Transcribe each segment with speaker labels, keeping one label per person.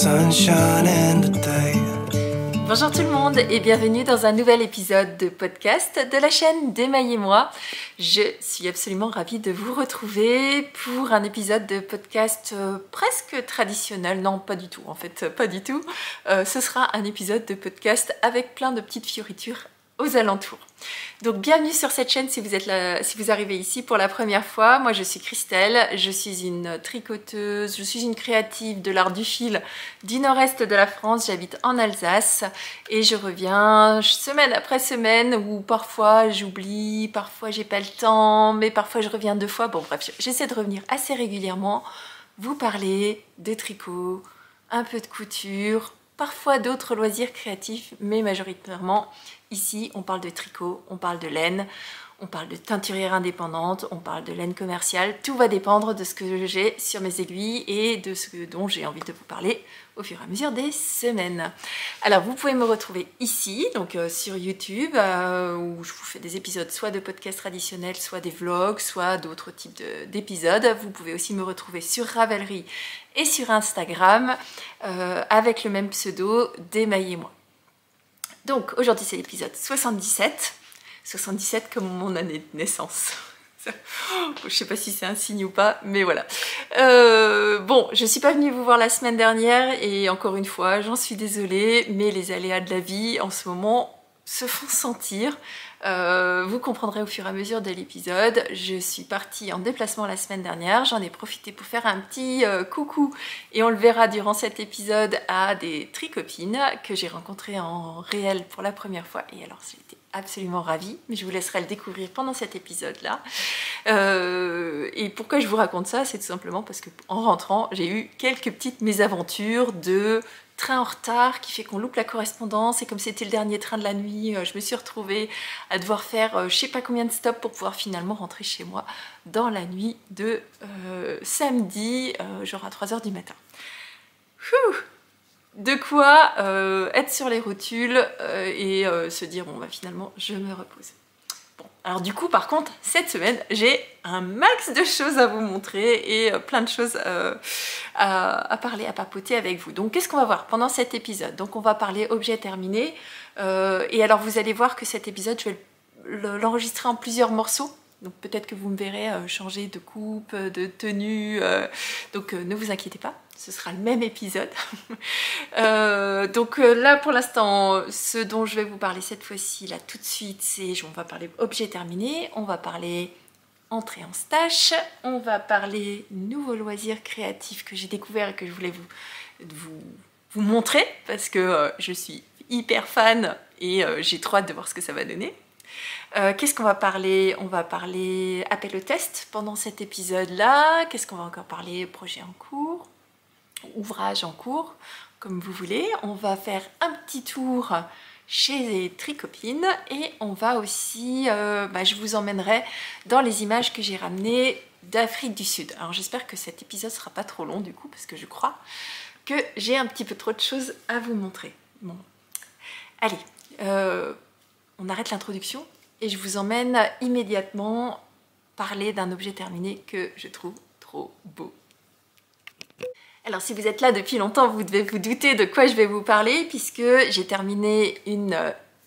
Speaker 1: sunshine in the day.
Speaker 2: Bonjour tout le monde et bienvenue dans un nouvel épisode de podcast de la chaîne d'Emaille et moi. Je suis absolument ravie de vous retrouver pour un épisode de podcast presque traditionnel. Non, pas du tout en fait, pas du tout. Ce sera un épisode de podcast avec plein de petites fioritures aux alentours. Donc bienvenue sur cette chaîne si vous êtes là, si vous arrivez ici pour la première fois. Moi je suis Christelle, je suis une tricoteuse, je suis une créative de l'art du fil du nord-est de la France, j'habite en Alsace et je reviens semaine après semaine où parfois j'oublie, parfois j'ai pas le temps, mais parfois je reviens 2 fois. Bon bref, j'essaie de revenir assez régulièrement, vous parler de tricot, un peu de couture, parfois d'autres loisirs créatifs, mais majoritairement ici, on parle de tricot, on parle de laine, on parle de teinturière indépendante, on parle de laine commerciale. Tout va dépendre de ce que j'ai sur mes aiguilles et de ce dont j'ai envie de vous parler au fur et à mesure des semaines. Alors, vous pouvez me retrouver ici, donc sur YouTube, où je vous fais des épisodes soit de podcasts traditionnels, soit des vlogs, soit d'autres types d'épisodes. Vous pouvez aussi me retrouver sur Ravelry et sur Instagram avec le même pseudo d'Emaille et moi. Donc aujourd'hui c'est l'épisode 77, 77 comme mon année de naissance. Je sais pas si c'est un signe ou pas, mais voilà. Bon, je suis pas venue vous voir la semaine dernière et encore une fois, j'en suis désolée, mais les aléas de la vie en ce moment se font sentir. Vous comprendrez au fur et à mesure de l'épisode. Je suis partie en déplacement la semaine dernière, j'en ai profité pour faire un petit coucou et on le verra durant cet épisode à des tricopines que j'ai rencontrées en réel pour la première fois et alors j'étais absolument ravie, mais je vous laisserai le découvrir pendant cet épisode-là. Et pourquoi je vous raconte ça, c'est tout simplement parce qu'en rentrant, j'ai eu quelques petites mésaventures de train en retard qui fait qu'on loupe la correspondance et comme c'était le dernier train de la nuit, je me suis retrouvée à devoir faire je sais pas combien de stops pour pouvoir finalement rentrer chez moi dans la nuit de samedi, genre à 3h du matin. De quoi être sur les rotules et se dire bon bah finalement je me repose. Bon, alors du coup par contre cette semaine j'ai un max de choses à vous montrer et plein de choses à parler, à papoter avec vous. Donc qu'est-ce qu'on va voir pendant cet épisode? Donc on va parler objet terminé et alors vous allez voir que cet épisode je vais l'enregistrer en plusieurs morceaux. Donc peut-être que vous me verrez changer de coupe, de tenue, donc ne vous inquiétez pas, ce sera le même épisode. Donc là pour l'instant, ce dont je vais vous parler cette fois-ci, là tout de suite, c'est, on va parler objet terminé, on va parler entrée en stache, on va parler nouveaux loisirs créatifs que j'ai découvert et que je voulais vous montrer parce que je suis hyper fan et j'ai trop hâte de voir ce que ça va donner. Qu'est-ce qu'on va parler? On va parler appel au test pendant cet épisode-là. Qu'est-ce qu'on va encore parler? Projet en cours, ouvrage en cours, comme vous voulez. On va faire un petit tour chez les tricopines et on va aussi, je vous emmènerai dans les images que j'ai ramenées d'Afrique du Sud. Alors j'espère que cet épisode sera pas trop long du coup parce que je crois que j'ai un petit peu trop de choses à vous montrer. Bon, allez, on arrête l'introduction. Et je vous emmène immédiatement parler d'un objet terminé que je trouve trop beau. Alors si vous êtes là depuis longtemps, vous devez vous douter de quoi je vais vous parler puisque j'ai terminé une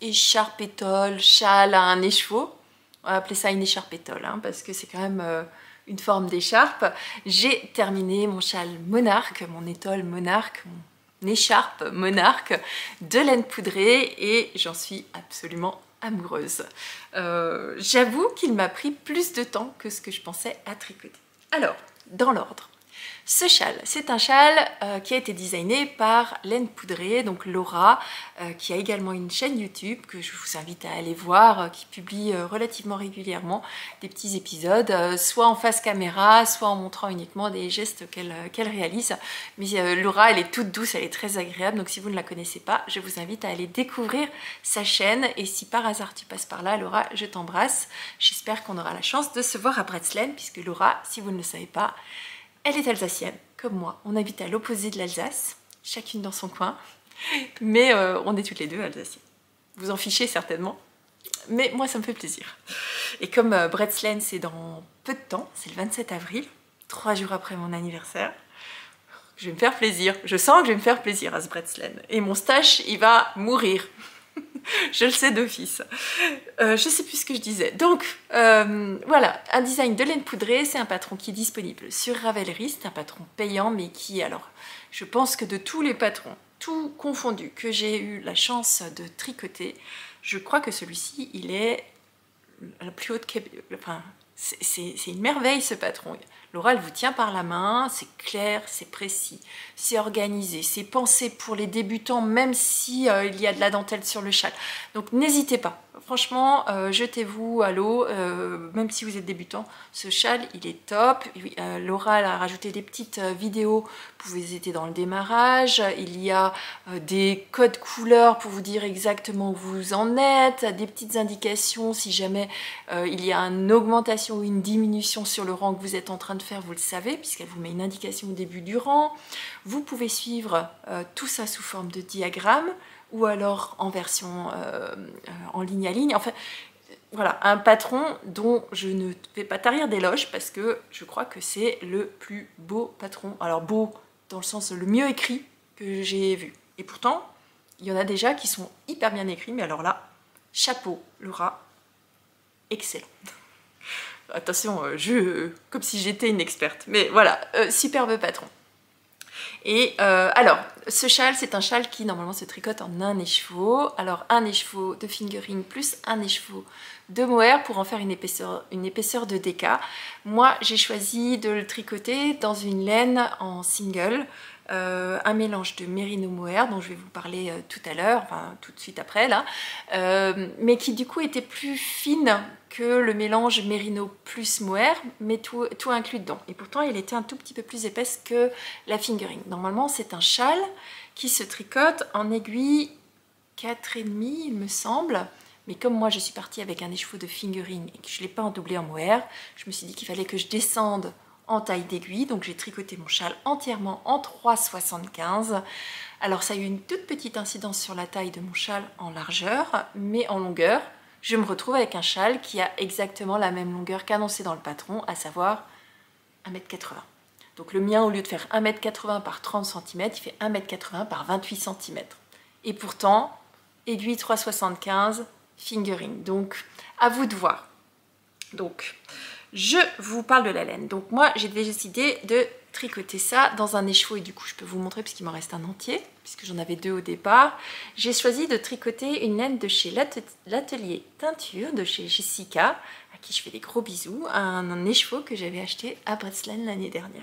Speaker 2: écharpe étole, châle à un écheveau. On va appeler ça une écharpe étole parce que c'est quand même une forme d'écharpe. J'ai terminé mon châle monarque, mon étole monarque, mon écharpe monarque de laine poudrée et j'en suis absolument amoureuse. J'avoue qu'il m'a pris plus de temps que ce que je pensais à tricoter. Alors, dans l'ordre, ce châle, c'est un châle qui a été designé par Laine Poudrée, donc Laura, qui a également une chaîne YouTube que je vous invite à aller voir, qui publie relativement régulièrement des petits épisodes, soit en face caméra, soit en montrant uniquement des gestes qu'elle réalise. Mais Laura, elle est toute douce, elle est très agréable, donc si vous ne la connaissez pas, je vous invite à aller découvrir sa chaîne. Et si par hasard tu passes par là, Laura, je t'embrasse. J'espère qu'on aura la chance de se voir à Bretzeln, puisque Laura, si vous ne le savez pas, elle est alsacienne, comme moi. On habite à l'opposé de l'Alsace, chacune dans son coin, mais on est toutes les deux alsaciennes. Vous en fichez certainement, mais moi ça me fait plaisir. Et comme Bretzeln c'est dans peu de temps, c'est le 27 avril, 3 jours après mon anniversaire, je vais me faire plaisir. Je sens que je vais me faire plaisir à ce Bretzeln. Et mon stache, il va mourir. Je le sais d'office. Je sais plus ce que je disais. Donc, voilà, un design de laine poudrée, c'est un patron qui est disponible sur Ravelry. C'est un patron payant, mais qui, alors, je pense que de tous les patrons, tout confondu, que j'ai eu la chance de tricoter, je crois que celui-ci, il est la plus haute... Enfin, c'est une merveille, ce patron. Laura, elle vous tient par la main, c'est clair, c'est précis, c'est organisé, c'est pensé pour les débutants, même si il y a de la dentelle sur le châle. Donc n'hésitez pas, franchement, jetez-vous à l'eau, même si vous êtes débutant. Ce châle, il est top. Laura, elle a rajouté des petites vidéos pour vous aider dans le démarrage. Il y a des codes couleurs pour vous dire exactement où vous en êtes, des petites indications si jamais il y a une augmentation ou une diminution sur le rang que vous êtes en train de faire, vous le savez, puisqu'elle vous met une indication au début du rang. Vous pouvez suivre tout ça sous forme de diagramme ou alors en version en ligne à ligne. Enfin, voilà, un patron dont je ne vais pas tarir d'éloge parce que je crois que c'est le plus beau patron. Alors beau dans le sens le mieux écrit que j'ai vu. Et pourtant, il y en a déjà qui sont hyper bien écrits, mais alors là, chapeau, Laura, excellent. Attention, comme si j'étais une experte. Mais voilà, superbe patron. Et alors, ce châle, c'est un châle qui normalement se tricote en un écheveau. Alors, un écheveau de fingering plus un écheveau de mohair pour en faire une épaisseur de déca. Moi, j'ai choisi de le tricoter dans une laine en single. Un mélange de mérino mohair dont je vais vous parler tout à l'heure, enfin tout de suite après là, mais qui du coup était plus fine que le mélange mérino plus mohair, mais tout inclus dedans. Et pourtant il était un tout petit peu plus épaisse que la fingering. Normalement c'est un châle qui se tricote en aiguille 4,5 il me semble. Mais comme moi je suis partie avec un écheveau de fingering et que je ne l'ai pas endoublé en mohair, je me suis dit qu'il fallait que je descende en taille d'aiguille, donc j'ai tricoté mon châle entièrement en 3,75. Alors ça a eu une toute petite incidence sur la taille de mon châle en largeur, mais en longueur, je me retrouve avec un châle qui a exactement la même longueur qu'annoncé dans le patron, à savoir 1,80 m. Donc le mien, au lieu de faire 1,80 m par 30 cm, il fait 1,80 m par 28 cm. Et pourtant, aiguille 3,75, fingering. Donc à vous de voir. Donc, je vous parle de la laine. Donc moi, j'ai décidé de tricoter ça dans un écheveau et du coup, je peux vous montrer puisqu'il m'en reste un entier, puisque j'en avais deux au départ. J'ai choisi de tricoter une laine de chez l'atelier Teinture, de chez Jessica, à qui je fais des gros bisous, un écheveau que j'avais acheté à Bretzeln l'année dernière.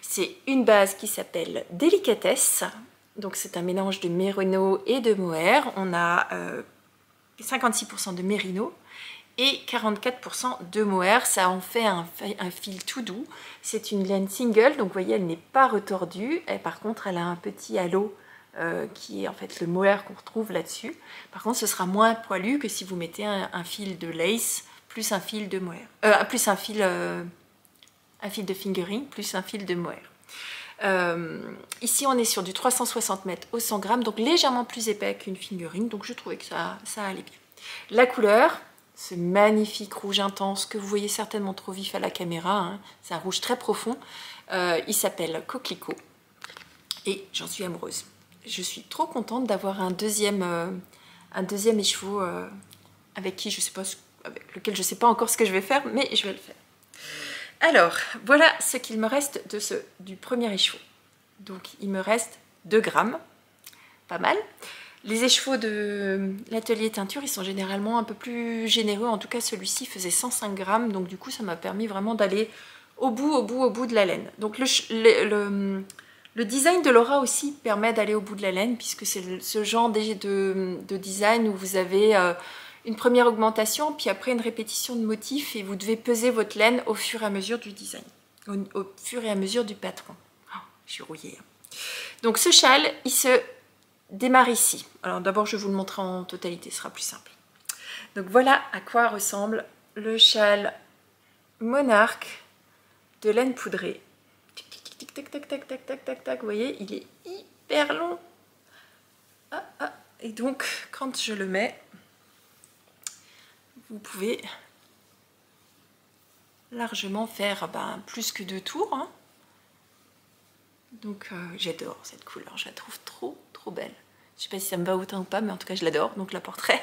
Speaker 2: C'est une base qui s'appelle Délicatesse. Donc c'est un mélange de mérino et de mohair. On a 56% de mérino et 44% de mohair. Ça en fait un fil tout doux. C'est une laine single, donc vous voyez, elle n'est pas retordue. Et par contre, elle a un petit halo qui est en fait le mohair qu'on retrouve là-dessus. Par contre, ce sera moins poilu que si vous mettez un fil de lace plus un fil de mohair. Plus un fil de fingering plus un fil de mohair. Ici, on est sur du 360 mètres au 100 grammes, donc légèrement plus épais qu'une fingering. Donc je trouvais que ça allait bien. La couleur, ce magnifique rouge intense que vous voyez certainement trop vif à la caméra, hein. C'est un rouge très profond, il s'appelle Coquelicot et j'en suis amoureuse. Je suis trop contente d'avoir un deuxième écheveau avec lequel je ne sais pas encore ce que je vais faire, mais je vais le faire. Alors, voilà ce qu'il me reste du premier écheveau. Donc il me reste 2 grammes, pas mal. Les écheveaux de l'atelier Teinture, ils sont généralement un peu plus généreux. En tout cas, celui-ci faisait 105 grammes. Donc, du coup, ça m'a permis vraiment d'aller au bout de la laine. Donc, le design de Laura aussi permet d'aller au bout de la laine, puisque c'est ce genre de design où vous avez une première augmentation, puis après une répétition de motifs, et vous devez peser votre laine au fur et à mesure du design, au fur et à mesure du patron. Oh, je suis rouillée. Donc, ce châle, il se démarre ici. Alors d'abord je vais vous le montrer en totalité, ce sera plus simple. Donc voilà à quoi ressemble le châle monarque de laine poudrée. Tic, tic, tic, tac, tac, tac, tac, tac, tac, tac. Vous voyez, il est hyper long. Et donc quand je le mets, vous pouvez largement faire plus que 2 tours. Hein. Donc j'adore cette couleur, je la trouve trop belle. Je sais pas si ça me va autant ou pas, mais en tout cas je l'adore, donc je la porterai.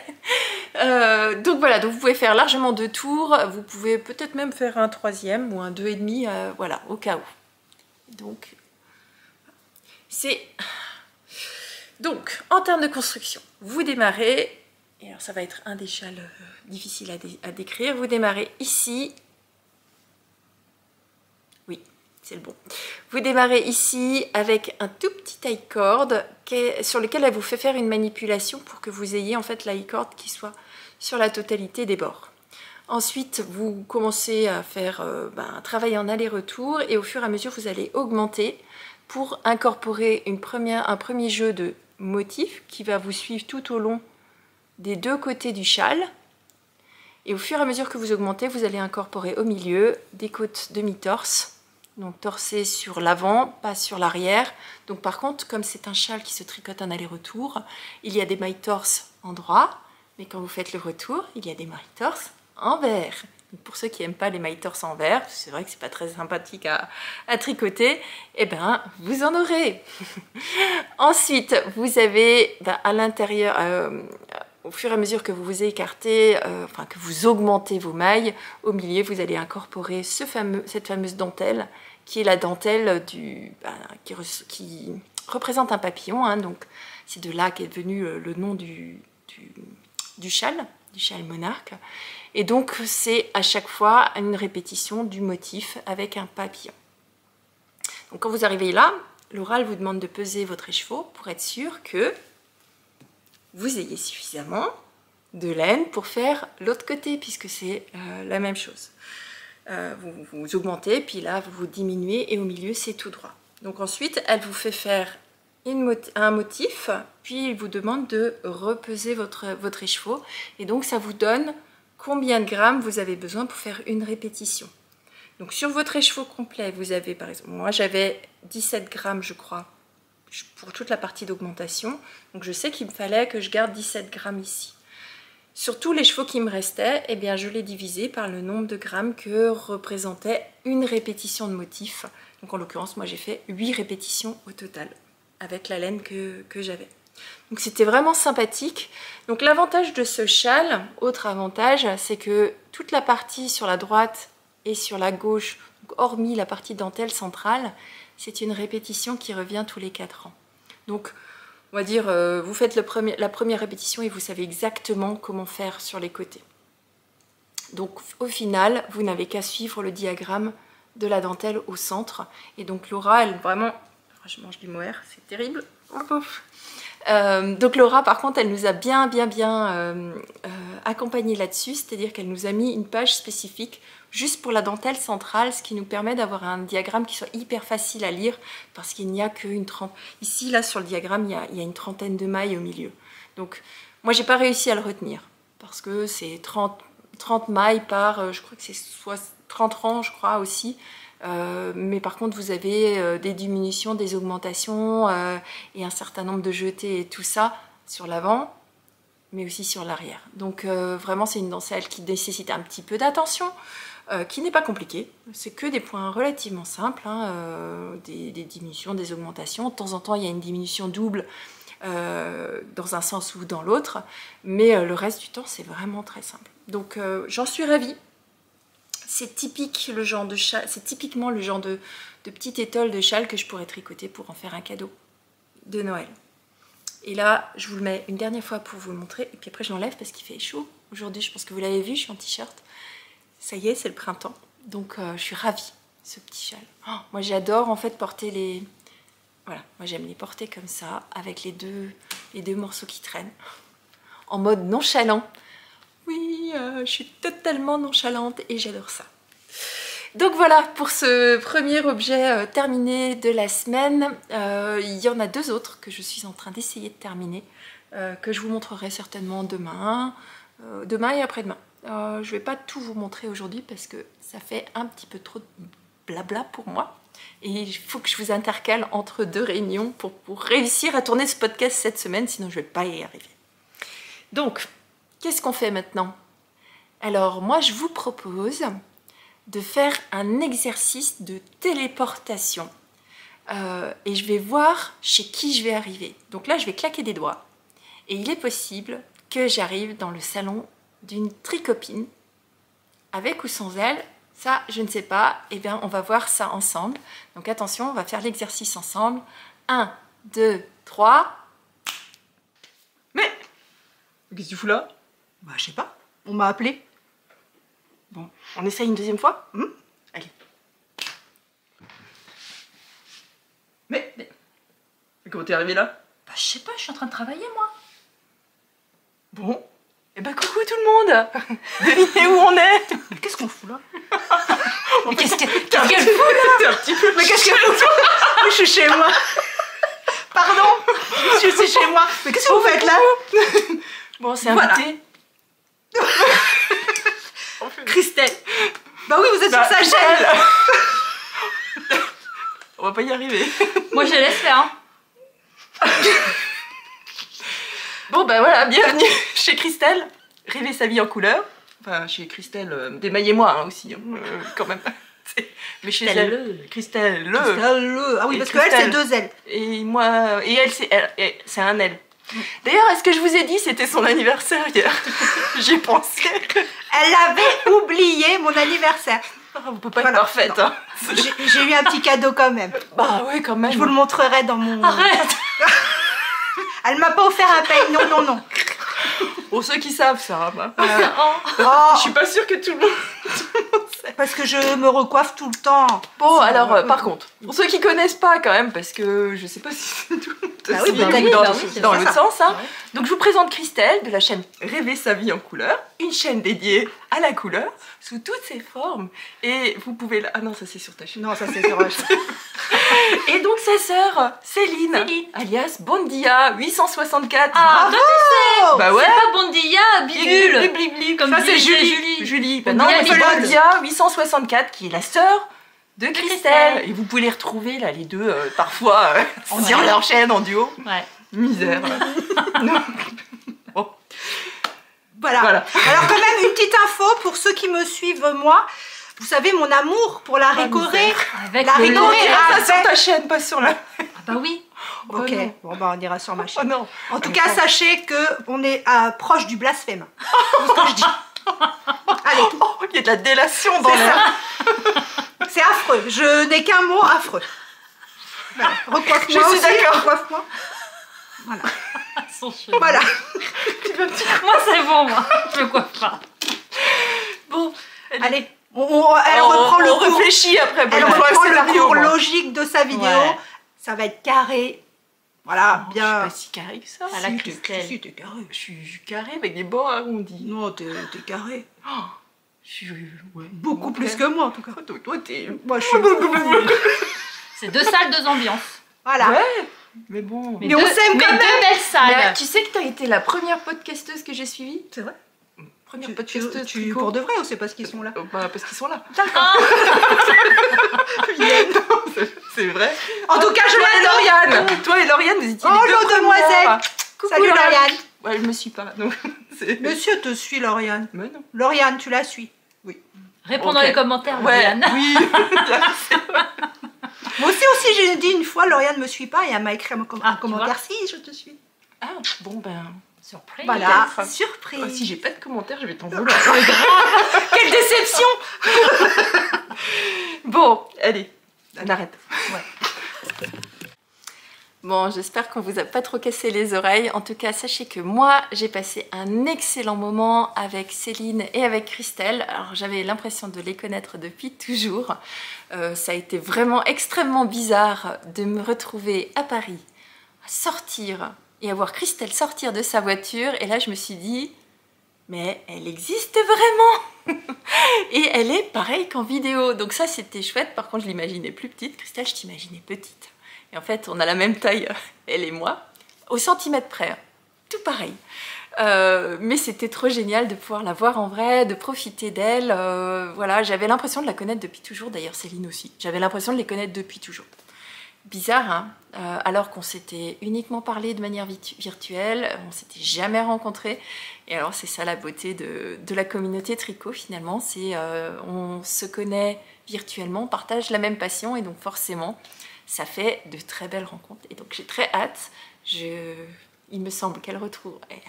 Speaker 2: Donc voilà, donc vous pouvez faire largement 2 tours, vous pouvez peut-être même faire un 3e ou un 2,5, voilà, au cas où. Donc, donc en termes de construction, vous démarrez, et alors ça va être un des châles difficiles à décrire, vous démarrez ici. Oui, c'est le bon. Vous démarrez ici avec un tout petit taille corde sur lequel elle vous fait faire une manipulation pour que vous ayez en fait la corde qui soit sur la totalité des bords. Ensuite, vous commencez à faire un travail en aller-retour et au fur et à mesure, vous allez augmenter pour incorporer un premier jeu de motifs qui va vous suivre tout au long des 2 côtés du châle. Et au fur et à mesure que vous augmentez, vous allez incorporer au milieu des côtes demi-torse. Donc torsé sur l'avant, pas sur l'arrière. Donc par contre, comme c'est un châle qui se tricote en aller-retour, il y a des mailles torse en droit, mais quand vous faites le retour, il y a des mailles torse envers. Donc pour ceux qui n'aiment pas les mailles torse envers, c'est vrai que c'est pas très sympathique à tricoter, et ben vous en aurez. Ensuite, vous avez à l'intérieur, au fur et à mesure que vous vous écartez, que vous augmentez vos mailles, au milieu vous allez incorporer cette fameuse dentelle, qui est la dentelle qui représente un papillon, hein, donc c'est de là qu'est venu le nom du châle monarque. Et donc c'est à chaque fois une répétition du motif avec un papillon. Donc quand vous arrivez là, Laura vous demande de peser votre écheveau pour être sûr que vous ayez suffisamment de laine pour faire l'autre côté, puisque c'est la même chose. Vous augmentez, puis là vous diminuez et au milieu c'est tout droit. Donc ensuite elle vous fait faire un motif, puis il vous demande de repeser votre écheveau, et donc ça vous donne combien de grammes vous avez besoin pour faire une répétition. Donc sur votre écheveau complet, vous avez par exemple, moi j'avais 17 grammes je crois, pour toute la partie d'augmentation, donc je sais qu'il me fallait que je garde 17 grammes ici. Sur tous les chevaux qui me restaient, eh bien je l'ai divisé par le nombre de grammes que représentait une répétition de motif. Donc en l'occurrence, moi j'ai fait 8 répétitions au total, avec la laine que j'avais. Donc c'était vraiment sympathique. Donc l'avantage de ce châle, autre avantage, c'est que toute la partie sur la droite et sur la gauche, donc hormis la partie dentelle centrale, c'est une répétition qui revient tous les 4 ans. Donc on va dire, vous faites la première répétition et vous savez exactement comment faire sur les côtés. Donc au final, vous n'avez qu'à suivre le diagramme de la dentelle au centre. Et donc Laura, elle vraiment... Je mange du mohair, c'est terrible. Donc Laura, par contre, elle nous a bien accompagné là-dessus, c'est-à-dire qu'elle nous a mis une page spécifique juste pour la dentelle centrale, ce qui nous permet d'avoir un diagramme qui soit hyper facile à lire, parce qu'il n'y a qu'une trentaine. Ici, là, sur le diagramme, il y a une trentaine de mailles au milieu. Donc, moi, j'ai pas réussi à le retenir, parce que c'est 30 mailles par, je crois que c'est 30 rangs, je crois, aussi. Mais par contre vous avez des diminutions, des augmentations et un certain nombre de jetés et tout ça sur l'avant, mais aussi sur l'arrière. Donc vraiment c'est une dentelle qui nécessite un petit peu d'attention, qui n'est pas compliquée. C'est que des points relativement simples, hein, des diminutions, des augmentations. De temps en temps il y a une diminution double dans un sens ou dans l'autre, mais le reste du temps c'est vraiment très simple. Donc j'en suis ravie. C'est typiquement le genre de petite étole de châle que je pourrais tricoter pour en faire un cadeau de Noël. Et là, je vous le mets une dernière fois pour vous le montrer, et puis après je l'enlève parce qu'il fait chaud. Aujourd'hui, je pense que vous l'avez vu, je suis en t-shirt. Ça y est, c'est le printemps, donc je suis ravie, ce petit châle. Oh, moi j'adore en fait porter les... Voilà, moi j'aime les porter comme ça, avec les deux morceaux qui traînent, en mode nonchalant. Oui, je suis totalement nonchalante et j'adore ça. Donc voilà pour ce premier objet terminé de la semaine. Il y en a 2 autres que je suis en train d'essayer de terminer, que je vous montrerai certainement demain et après-demain. Je ne vais pas tout vous montrer aujourd'hui parce que ça fait un petit peu trop de blabla pour moi. Et il faut que je vous intercale entre 2 réunions pour réussir à tourner ce podcast cette semaine, sinon je ne vais pas y arriver. Donc... qu'est-ce qu'on fait maintenant? Alors moi je vous propose de faire un exercice de téléportation et je vais voir chez qui je vais arriver. Donc là, je vais claquer des doigts. Et il est possible que j'arrive dans le salon d'une tricopine, avec ou sans elle, ça je ne sais pas. Eh bien, on va voir ça ensemble. Donc attention, on va faire l'exercice ensemble. 1, 2, 3.
Speaker 3: Mais qu'est-ce que tu fous là?
Speaker 4: Bah, je sais pas. On m'a appelé.
Speaker 3: Bon, on essaye une deuxième fois? Allez. Mais comment t'es arrivé là?
Speaker 5: Bah, je sais pas, je suis en train de travailler, moi.
Speaker 3: Bon. Eh ben coucou tout le monde. Devinez où on est?
Speaker 4: Mais qu'est-ce qu'on fout là?
Speaker 5: Mais qu'est-ce qu'elle fout
Speaker 3: T'es un petit peu...
Speaker 4: Mais qu'est-ce qu'elle fout? Je suis chez moi. Pardon? Je suis chez moi. Mais qu'est-ce que vous faites là?
Speaker 3: Bon, c'est
Speaker 4: Voilà.
Speaker 3: invité.
Speaker 4: Christelle. Bah oui, vous êtes sur sa chaîne.
Speaker 3: Christelle. On va pas y arriver.
Speaker 5: Moi, je les laisse faire. Hein.
Speaker 3: Bon ben voilà, bienvenue chez Christelle. Rêver sa vie en couleur. Enfin, chez Christelle, démaillez-moi hein, aussi, quand même. Mais chez elle, Christelle,
Speaker 4: Ah oui,
Speaker 3: Et
Speaker 4: parce qu'elle, c'est
Speaker 3: Christelle.
Speaker 4: 2 L.
Speaker 3: Et moi, et elle, c'est un L. D'ailleurs, est-ce que je vous ai dit c'était son anniversaire hier? J'y pensais.
Speaker 4: Elle avait oublié mon anniversaire.
Speaker 3: On peut pas
Speaker 4: Voilà.
Speaker 3: être parfaite. Hein.
Speaker 4: J'ai eu un petit cadeau quand même.
Speaker 3: Bah ouais, quand même.
Speaker 4: Je vous le montrerai dans mon...
Speaker 5: Arrête.
Speaker 4: Elle m'a pas offert un paye. Non, non, non.
Speaker 3: Pour ceux qui savent ça. Bah.
Speaker 4: Oh,
Speaker 3: Je suis pas sûre que tout le monde sait.
Speaker 4: parce que je me recoiffe tout le temps.
Speaker 3: Bon,
Speaker 4: C'est-
Speaker 3: alors, par contre, pour ceux qui connaissent pas quand même, parce que je sais pas si tout le monde
Speaker 4: Bah oui,
Speaker 3: suit
Speaker 4: bah
Speaker 3: ou
Speaker 4: oui,
Speaker 3: dans,
Speaker 5: bah oui, c'est
Speaker 3: dans
Speaker 4: ça.
Speaker 3: l'autre sens. Hein.
Speaker 5: Ouais.
Speaker 3: Donc, je vous présente Christelle de la chaîne Rêver sa vie en couleur, une chaîne dédiée à la couleur, sous toutes ses formes. Et vous pouvez... Ah non, ça c'est sur ta chaîne.
Speaker 4: Non, ça c'est sur la chaîne.
Speaker 3: Et donc, sa sœur, Céline,
Speaker 5: Céline.
Speaker 3: alias Bondia 864.
Speaker 5: Ah, toi,
Speaker 4: Oh,
Speaker 3: bah ouais.
Speaker 5: c'est pas Bondia, bidule.
Speaker 3: Bidule.
Speaker 5: Comme
Speaker 3: Ça c'est
Speaker 5: disait
Speaker 3: Julie.
Speaker 5: Julie.
Speaker 3: Bah non,
Speaker 5: Bondia,
Speaker 3: mais c'est
Speaker 5: bidule.
Speaker 3: Bondia 864 qui est la sœur de Christelle.
Speaker 5: Christelle.
Speaker 3: Et vous pouvez les retrouver là, les deux, parfois
Speaker 5: En
Speaker 3: sur
Speaker 5: duo.
Speaker 3: leur chaîne en duo.
Speaker 5: Ouais.
Speaker 3: Misère. Bon,
Speaker 4: Voilà.
Speaker 3: voilà.
Speaker 4: Alors quand même une petite info pour ceux qui me suivent moi. Vous savez mon amour pour la ricorée.
Speaker 5: Avec
Speaker 4: La
Speaker 5: le
Speaker 4: ricorée,
Speaker 3: Non,
Speaker 5: lait.
Speaker 3: ça
Speaker 4: avec-
Speaker 3: sur ta chaîne, pas sur la.
Speaker 5: Ah bah oui.
Speaker 3: Oh
Speaker 4: Ok.
Speaker 3: non.
Speaker 4: Bon bah on ira sur ma
Speaker 3: Oh
Speaker 4: chaîne.
Speaker 3: non.
Speaker 4: En tout cas, sachez que on est proche du blasphème. C'est ce que je dis. Allez,
Speaker 3: Oh, il y a de la délation dans
Speaker 4: c'est
Speaker 3: l'air.
Speaker 4: ça. C'est affreux. Je n'ai qu'un mot affreux. Voilà. Recoiffe-moi
Speaker 3: Je suis
Speaker 4: aussi,
Speaker 3: d'accord.
Speaker 4: recoiffe-moi. Voilà.
Speaker 5: Son cheveu.
Speaker 4: Voilà.
Speaker 5: Moi, c'est bon, moi. Je me coiffe pas.
Speaker 3: Bon,
Speaker 4: Allez. Elle reprend le
Speaker 3: on
Speaker 4: cours.
Speaker 3: réfléchit après.
Speaker 4: Elle
Speaker 3: bon, il faut un
Speaker 4: reprend le
Speaker 3: scénario,
Speaker 4: cours
Speaker 3: moi.
Speaker 4: logique de sa vidéo.
Speaker 5: Ouais.
Speaker 4: Ça va être carré. Voilà,
Speaker 3: Je
Speaker 4: bien.
Speaker 3: suis pas si carré que ça.
Speaker 5: À la
Speaker 3: Si,
Speaker 5: Christelle.
Speaker 4: Si, t'es carré.
Speaker 3: Je suis carré avec des bords arrondis.
Speaker 4: Non, t'es carré.
Speaker 3: Je suis... Ouais.
Speaker 4: Beaucoup plus que moi, en tout cas.
Speaker 3: Toi, t'es...
Speaker 4: Moi, je suis...
Speaker 5: C'est 2 salles, 2 ambiances.
Speaker 4: Voilà.
Speaker 3: Ouais, mais bon...
Speaker 4: Mais on s'aime
Speaker 5: mais
Speaker 4: quand même.
Speaker 5: 2 belles salles.
Speaker 2: Mais, tu sais que t'as été la première podcasteuse que j'ai suivie?
Speaker 4: C'est vrai.
Speaker 3: Première
Speaker 4: Tu,
Speaker 3: podcasteuse
Speaker 4: tu
Speaker 3: tricot.
Speaker 4: pour de vrai ou c'est parce qu'ils sont là?
Speaker 3: Bah, parce qu'ils sont là.
Speaker 5: Ah,
Speaker 3: C'est vrai.
Speaker 4: En tout cas, je
Speaker 3: Toi et
Speaker 4: l'adore.
Speaker 3: Lauriane. Toi et Lauriane, vous étiez
Speaker 4: Oh,
Speaker 3: les deux
Speaker 4: l'eau demoiselle.
Speaker 3: premières. Coucou,
Speaker 4: Salut Lauriane.
Speaker 3: Ouais, je me suis pas. Donc, c'est...
Speaker 4: Monsieur te suit, Lauriane.
Speaker 3: Mais non.
Speaker 4: Lauriane, tu la suis.
Speaker 5: réponds dans
Speaker 3: Ok.
Speaker 5: les commentaires,
Speaker 3: Ouais,
Speaker 5: Lauriane.
Speaker 3: oui.
Speaker 4: Moi aussi, j'ai dit une fois, Lauriane me suit pas et elle m'a écrit un
Speaker 5: Ah, tu
Speaker 4: commentaire. Si, je te suis.
Speaker 3: Ah, bon ben...
Speaker 5: Surprise.
Speaker 4: Voilà,
Speaker 3: peut-être.
Speaker 4: surprise.
Speaker 3: Oh, si j'ai pas de commentaires, je vais t'en vouloir.
Speaker 4: Quelle déception.
Speaker 3: Bon, allez, on arrête.
Speaker 2: Bon, j'espère qu'on vous a pas trop cassé les oreilles. En tout cas, sachez que moi, j'ai passé un excellent moment avec Céline et avec Christelle. Alors, j'avais l'impression de les connaître depuis toujours. Ça a été vraiment extrêmement bizarre de me retrouver à Paris, à sortir et à voir Christelle sortir de sa voiture. Et là, je me suis dit, mais elle existe vraiment. Et elle est pareille qu'en vidéo. Donc ça, c'était chouette. Par contre, je l'imaginais plus petite. Christelle, je t'imaginais petite. Et en fait, on a la même taille, elle et moi, au centimètre près, tout pareil. Mais c'était trop génial de pouvoir la voir en vrai, de profiter d'elle. Voilà, j'avais l'impression de la connaître depuis toujours, d'ailleurs Céline aussi. J'avais l'impression de les connaître depuis toujours. Bizarre, hein, alors qu'on s'était uniquement parlé de manière virtuelle, on s'était jamais rencontrés. Et alors c'est ça la beauté de la communauté tricot finalement, c'est on se connaît virtuellement, on partage la même passion et donc forcément ça fait de très belles rencontres. Et donc j'ai très hâte. Il me semble qu'elles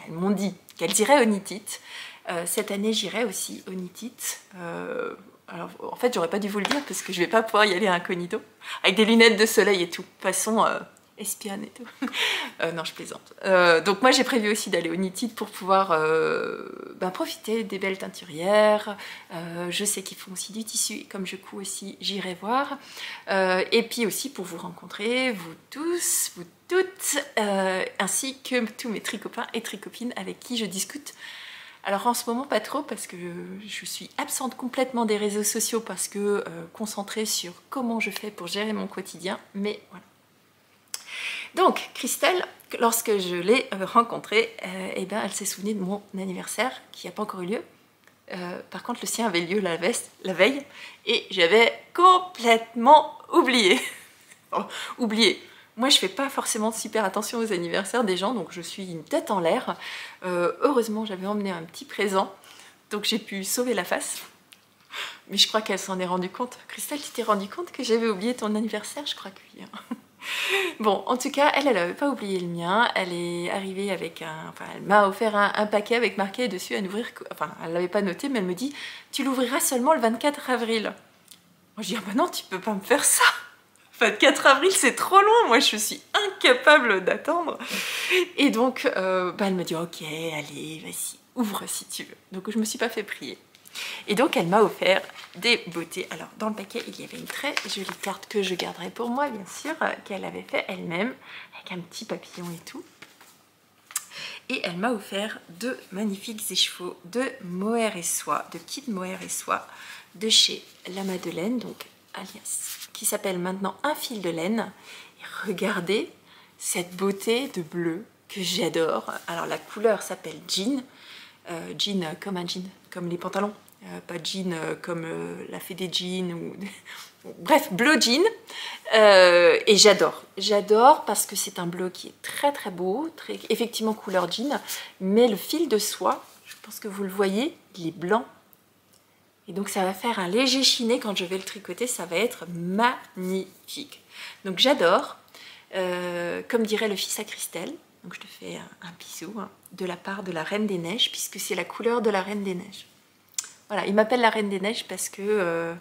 Speaker 2: m'ont dit qu'elles iraient au Nitite. Cette année, j'irai aussi au Nitite. Alors, en fait, j'aurais pas dû vous le dire parce que je vais pas pouvoir y aller incognito, avec des lunettes de soleil et tout, façon espionne et tout. Non, je plaisante. Donc moi, j'ai prévu aussi d'aller au Nitite pour pouvoir profiter des belles teinturières. Je sais qu'ils font aussi du tissu, et comme je couds aussi, j'irai voir. Et puis aussi pour vous rencontrer, vous tous, vous toutes, ainsi que tous mes tricopains et tricopines avec qui je discute. Alors en ce moment pas trop parce que je suis absente complètement des réseaux sociaux parce que concentrée sur comment je fais pour gérer mon quotidien, mais voilà. Donc Christelle, lorsque je l'ai rencontrée, elle s'est souvenue de mon anniversaire qui n'a pas encore eu lieu. Par contre le sien avait lieu la veille et j'avais complètement oublié. Oublié. Moi, je fais pas forcément super attention aux anniversaires des gens, donc je suis une tête en l'air. Heureusement, j'avais emmené un petit présent, donc j'ai pu sauver la face. Mais je crois qu'elle s'en est rendue compte. Christelle, tu t'es rendue compte que j'avais oublié ton anniversaire? Je crois que oui. Bon, en tout cas, elle n'avait pas oublié le mien. Elle est arrivée avec elle m'a offert un paquet avec marqué dessus à n'ouvrir. Enfin, elle l'avait pas noté, mais elle me dit, tu l'ouvriras seulement le 24 avril. Moi, je dis, ah bah non, tu peux pas me faire ça. 24 avril, c'est trop loin, moi je suis incapable d'attendre. Et donc, elle me dit, ok, allez, vas-y, ouvre si tu veux. Donc je me suis pas fait prier. Et donc elle m'a offert des beautés. Alors dans le paquet, il y avait une très jolie carte que je garderai pour moi, bien sûr, qu'elle avait fait elle-même, avec un petit papillon et tout. Et elle m'a offert 2 magnifiques écheveaux de mohair et soie, de kit mohair et soie, de chez La Madeleine, donc alias, qui s'appelle maintenant Un fil de laine. Et regardez cette beauté de bleu que j'adore. Alors la couleur s'appelle jean, jean comme un jean, comme les pantalons, pas jean comme la fée des jeans ou bref, bleu jean. Et j'adore parce que c'est un bleu qui est très très beau, effectivement couleur jean, mais le fil de soie, je pense que vous le voyez, il est blanc. Et donc ça va faire un léger chiné quand je vais le tricoter, ça va être magnifique. Donc j'adore, comme dirait le fils à Christelle, donc je te fais un bisou de la part de la Reine des Neiges, puisque c'est la couleur de la Reine des Neiges. Voilà, il m'appelle la Reine des Neiges parce que...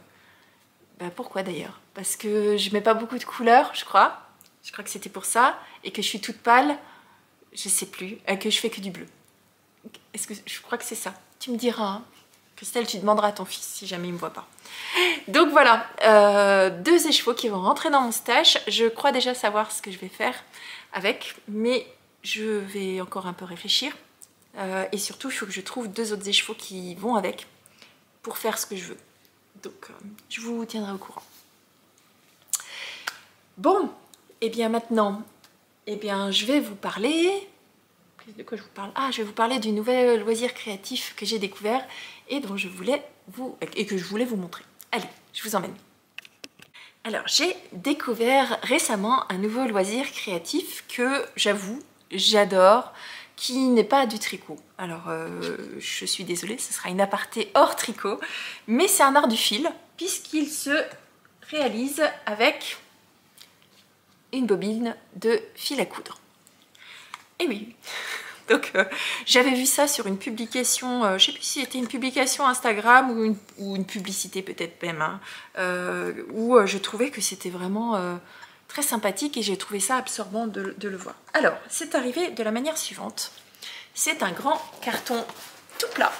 Speaker 2: pourquoi d'ailleurs? Parce que je mets pas beaucoup de couleurs, je crois que c'était pour ça, et que je suis toute pâle, je sais plus, et que je fais que du bleu. Je crois que c'est ça, tu me diras, hein. Christelle, tu demanderas à ton fils si jamais il ne me voit pas. Donc voilà, 2 écheveaux qui vont rentrer dans mon stash. Je crois déjà savoir ce que je vais faire avec, mais je vais encore un peu réfléchir. Et surtout, il faut que je trouve 2 autres écheveaux qui vont avec pour faire ce que je veux. Donc, je vous tiendrai au courant. Bon, et bien maintenant, je vais vous parler... De quoi je vous parle? Ah, je vais vous parler du nouvel loisir créatif que j'ai découvert et dont je voulais vous montrer. Allez, je vous emmène. Alors, j'ai découvert récemment un nouveau loisir créatif que j'avoue, j'adore, qui n'est pas du tricot. Alors, je suis désolée, ce sera une aparté hors tricot, mais c'est un art du fil, puisqu'il se réalise avec une bobine de fil à coudre. Et oui, donc j'avais vu ça sur une publication, je ne sais plus si c'était une publication Instagram ou une publicité peut-être même, hein, où je trouvais que c'était vraiment très sympathique et j'ai trouvé ça absorbant de le voir. Alors, c'est arrivé de la manière suivante. C'est un grand carton tout plat.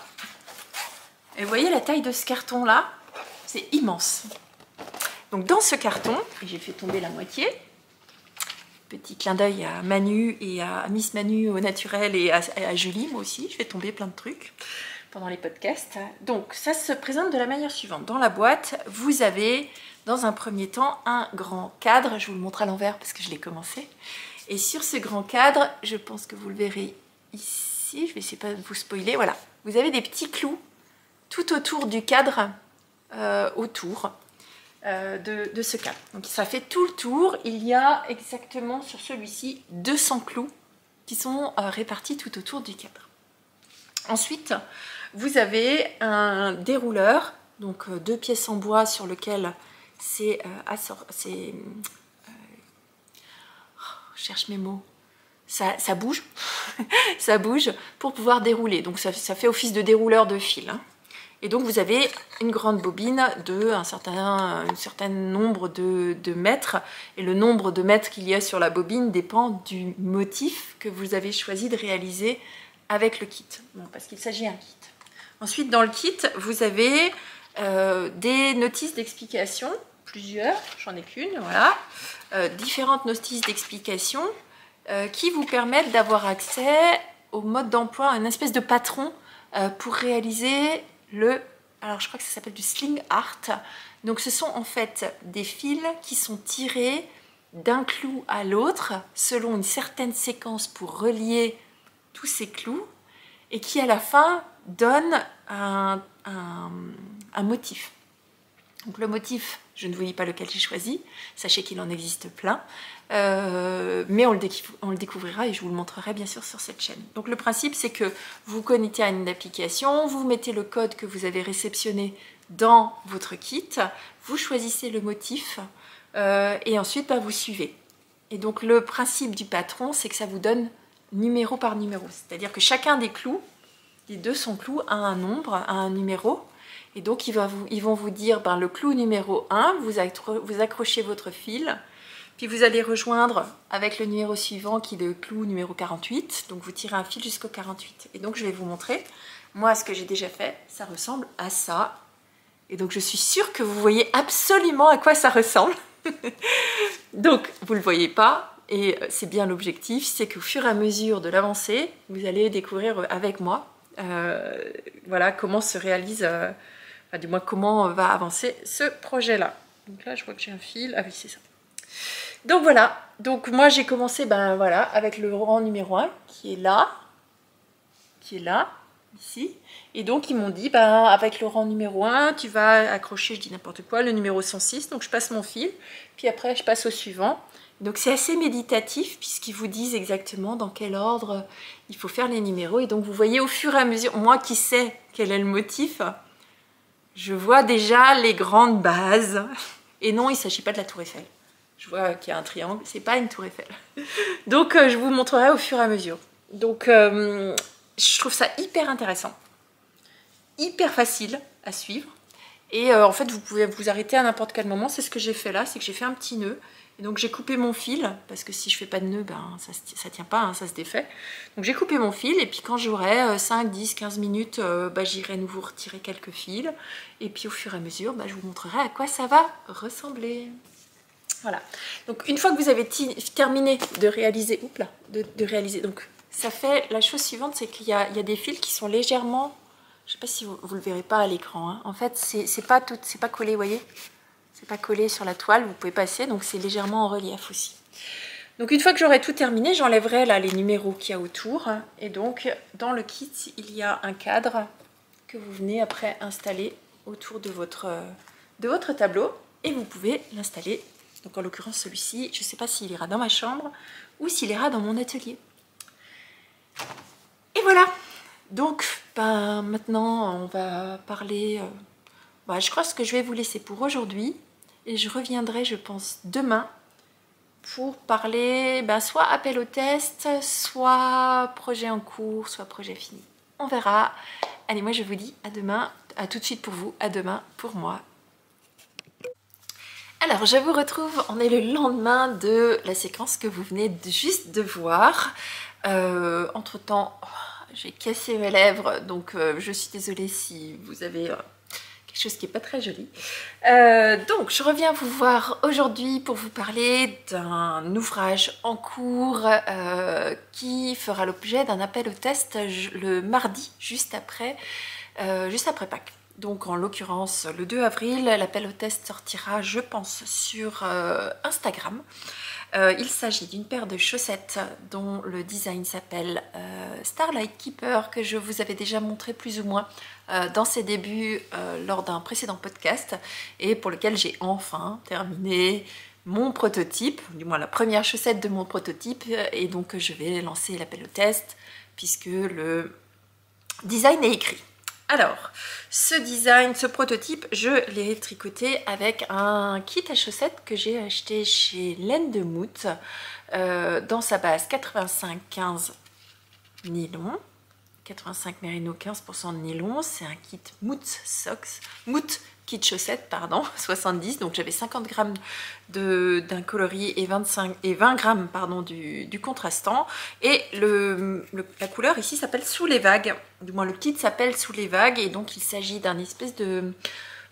Speaker 2: Et vous voyez la taille de ce carton-là? C'est immense. Donc dans ce carton, j'ai fait tomber la moitié. Petit clin d'œil à Manu et à Miss Manu au naturel et à Julie, moi aussi, je fais tomber plein de trucs pendant les podcasts. Donc ça se présente de la manière suivante. Dans la boîte, vous avez dans un premier temps un grand cadre, je vous le montre à l'envers parce que je l'ai commencé. Et sur ce grand cadre, je pense que vous le verrez ici, je vais essayer pas de vous spoiler, voilà. Vous avez des petits clous tout autour du cadre, autour de ce cadre. Donc ça fait tout le tour. Il y a exactement sur celui-ci 200 clous qui sont répartis tout autour du cadre. Ensuite, vous avez un dérouleur, donc 2 pièces en bois sur lequel c'est cherche mes mots, ça bouge, ça bouge pour pouvoir dérouler. Donc ça fait office de dérouleur de fil. Hein. Et donc vous avez une grande bobine de un certain nombre de mètres. Et le nombre de mètres qu'il y a sur la bobine dépend du motif que vous avez choisi de réaliser avec le kit. Bon, parce qu'il s'agit d'un kit. Ensuite, dans le kit, vous avez des notices d'explication, plusieurs, j'en ai qu'une, voilà. Différentes notices d'explication qui vous permettent d'avoir accès au mode d'emploi, à une espèce de patron pour réaliser alors je crois que ça s'appelle du sling art. Donc ce sont en fait des fils qui sont tirés d'un clou à l'autre selon une certaine séquence pour relier tous ces clous et qui à la fin donne un motif. Donc le motif, je ne vous dis pas lequel j'ai choisi, sachez qu'il en existe plein, mais on le découvrira et je vous le montrerai bien sûr sur cette chaîne. Donc le principe c'est que vous connectez à une application, vous mettez le code que vous avez réceptionné dans votre kit, vous choisissez le motif et ensuite vous suivez. Et donc le principe du patron c'est que ça vous donne numéro par numéro, c'est-à-dire que chacun des clous, les 200 clous a un nombre, a un numéro. Et donc, ils vont vous dire, le clou numéro 1, vous accrochez votre fil, puis vous allez rejoindre avec le numéro suivant qui est le clou numéro 48. Donc, vous tirez un fil jusqu'au 48. Et donc, je vais vous montrer. Moi, ce que j'ai déjà fait, ça ressemble à ça. Et donc, je suis sûre que vous voyez absolument à quoi ça ressemble. Donc, vous ne le voyez pas. Et c'est bien l'objectif, c'est qu'au fur et à mesure de l'avancée, vous allez découvrir avec moi voilà, comment se réalise... du moins comment va avancer ce projet-là. Donc là, je vois que j'ai un fil. Ah oui, c'est ça. Donc voilà. Donc moi, j'ai commencé voilà, avec le rang numéro 1 qui est là, ici. Et donc, ils m'ont dit, avec le rang numéro 1, tu vas accrocher, je dis n'importe quoi, le numéro 106. Donc, je passe mon fil. Puis après, je passe au suivant. Donc, c'est assez méditatif puisqu'ils vous disent exactement dans quel ordre il faut faire les numéros. Et donc, vous voyez au fur et à mesure, moi qui sais quel est le motif... Je vois déjà les grandes bases. Et non, il ne s'agit pas de la tour Eiffel. Je vois qu'il y a un triangle, c'est pas une tour Eiffel. Donc, je vous montrerai au fur et à mesure. Donc, je trouve ça hyper intéressant. Hyper facile à suivre. Et en fait, vous pouvez vous arrêter à n'importe quel moment. C'est ce que j'ai fait là, c'est que j'ai fait un petit nœud. Et donc, j'ai coupé mon fil, parce que si je fais pas de nœud, ça tient pas, hein, ça se défait. Donc, j'ai coupé mon fil, et puis quand j'aurai 5, 10, 15 minutes, j'irai nouveau retirer quelques fils. Et puis, au fur et à mesure, je vous montrerai à quoi ça va ressembler. Voilà. Donc, une fois que vous avez terminé de réaliser, donc, ça fait la chose suivante, c'est qu'il y a des fils qui sont légèrement, je sais pas si vous le verrez pas à l'écran, hein. En fait, c'est pas collé, vous voyez. C'est pas collé sur la toile, vous pouvez passer, donc c'est légèrement en relief aussi. Donc une fois que j'aurai tout terminé, j'enlèverai là les numéros qu'il y a autour. Et donc dans le kit, il y a un cadre que vous venez après installer autour de votre tableau. Et vous pouvez l'installer, donc en l'occurrence celui-ci, je ne sais pas s'il ira dans ma chambre ou s'il ira dans mon atelier. Et voilà. Donc maintenant on va parler... je crois que je vais vous laisser pour aujourd'hui. Et je reviendrai, je pense, demain pour parler soit appel au test, soit projet en cours, soit projet fini. On verra. Allez, moi je vous dis à demain, à tout de suite pour vous, à demain pour moi. Alors, je vous retrouve, on est le lendemain de la séquence que vous venez juste de voir. Entre-temps, j'ai cassé mes lèvres, donc je suis désolée si vous avez... quelque chose qui n'est pas très joli. Donc, je reviens vous voir aujourd'hui pour vous parler d'un ouvrage en cours qui fera l'objet d'un appel au test le mardi, juste après Pâques. Donc, en l'occurrence, le 2 avril, l'appel au test sortira, je pense, sur Instagram. Il s'agit d'une paire de chaussettes dont le design s'appelle Starlight Keeper, que je vous avais déjà montré plus ou moins dans ses débuts lors d'un précédent podcast et pour lequel j'ai enfin terminé mon prototype, du moins la première chaussette de mon prototype, et donc je vais lancer l'appel au test puisque le design est écrit. Alors, ce design, ce prototype, je l'ai tricoté avec un kit à chaussettes que j'ai acheté chez Laine de Mout dans sa base 85-15 nylon, 85 mérino, 15% de nylon. C'est un kit Mout Socks, Mout kit chaussettes, pardon, 70. Donc j'avais 50 grammes d'un coloris et 20 grammes pardon, du contrastant. Et la couleur ici s'appelle Sous les vagues. Du moins le kit s'appelle Sous les vagues. Et donc il s'agit d'un espèce de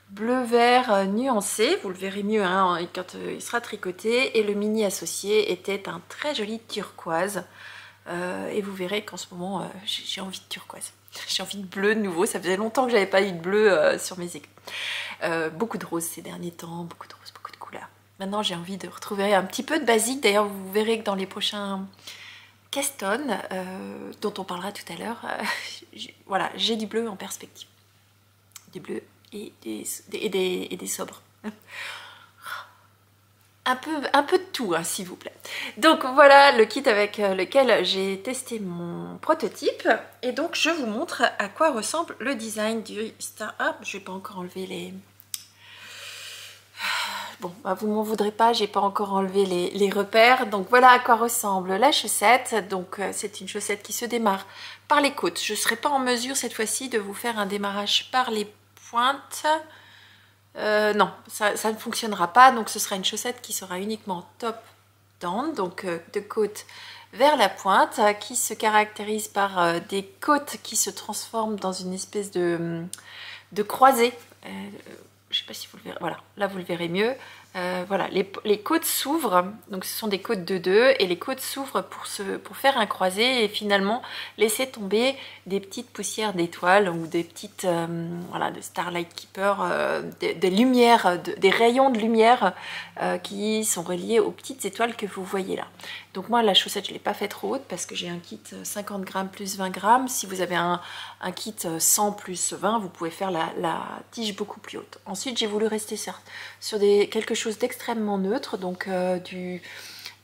Speaker 2: bleu-vert nuancé. Vous le verrez mieux hein, quand il sera tricoté. Et le mini associé était un très joli turquoise. Et vous verrez qu'en ce moment j'ai envie de turquoise. J'ai envie de bleu de nouveau. Ça faisait longtemps que j'avais pas eu de bleu sur mes aiguilles. Beaucoup de roses ces derniers temps, beaucoup de roses, beaucoup de couleurs. Maintenant j'ai envie de retrouver un petit peu de basique. D'ailleurs vous verrez que dans les prochains Keston, dont on parlera tout à l'heure, voilà, j'ai du bleu en perspective. Du bleu et des sobres. Un peu de tout, hein, s'il vous plaît. Donc voilà le kit avec lequel j'ai testé mon prototype. Et donc je vous montre à quoi ressemble le design du Star. Ah, je vais pas encore enlever les... Bon, bah vous m'en voudrez pas, j'ai pas encore enlevé les repères. Donc voilà à quoi ressemble la chaussette. Donc c'est une chaussette qui se démarre par les côtes. Je ne serai pas en mesure cette fois-ci de vous faire un démarrage par les pointes. Non, ça ne fonctionnera pas. Donc ce sera une chaussette qui sera uniquement top down, donc de côte vers la pointe, qui se caractérise par des côtes qui se transforment dans une espèce de croisée. Je ne sais pas si vous le verrez, voilà, là vous le verrez mieux. Voilà, les côtes s'ouvrent, donc ce sont des côtes de 2 et les côtes s'ouvrent pour faire un croisé et finalement laisser tomber des petites poussières d'étoiles ou des petites voilà, de Starlight Keeper, des lumières, des rayons de lumière qui sont reliés aux petites étoiles que vous voyez là. Donc moi la chaussette je ne l'ai pas fait trop haute parce que j'ai un kit 50 grammes plus 20 grammes. Si vous avez un kit 100 plus 20, vous pouvez faire la tige beaucoup plus haute. Ensuite j'ai voulu rester sur quelque chose d'extrêmement neutre, donc du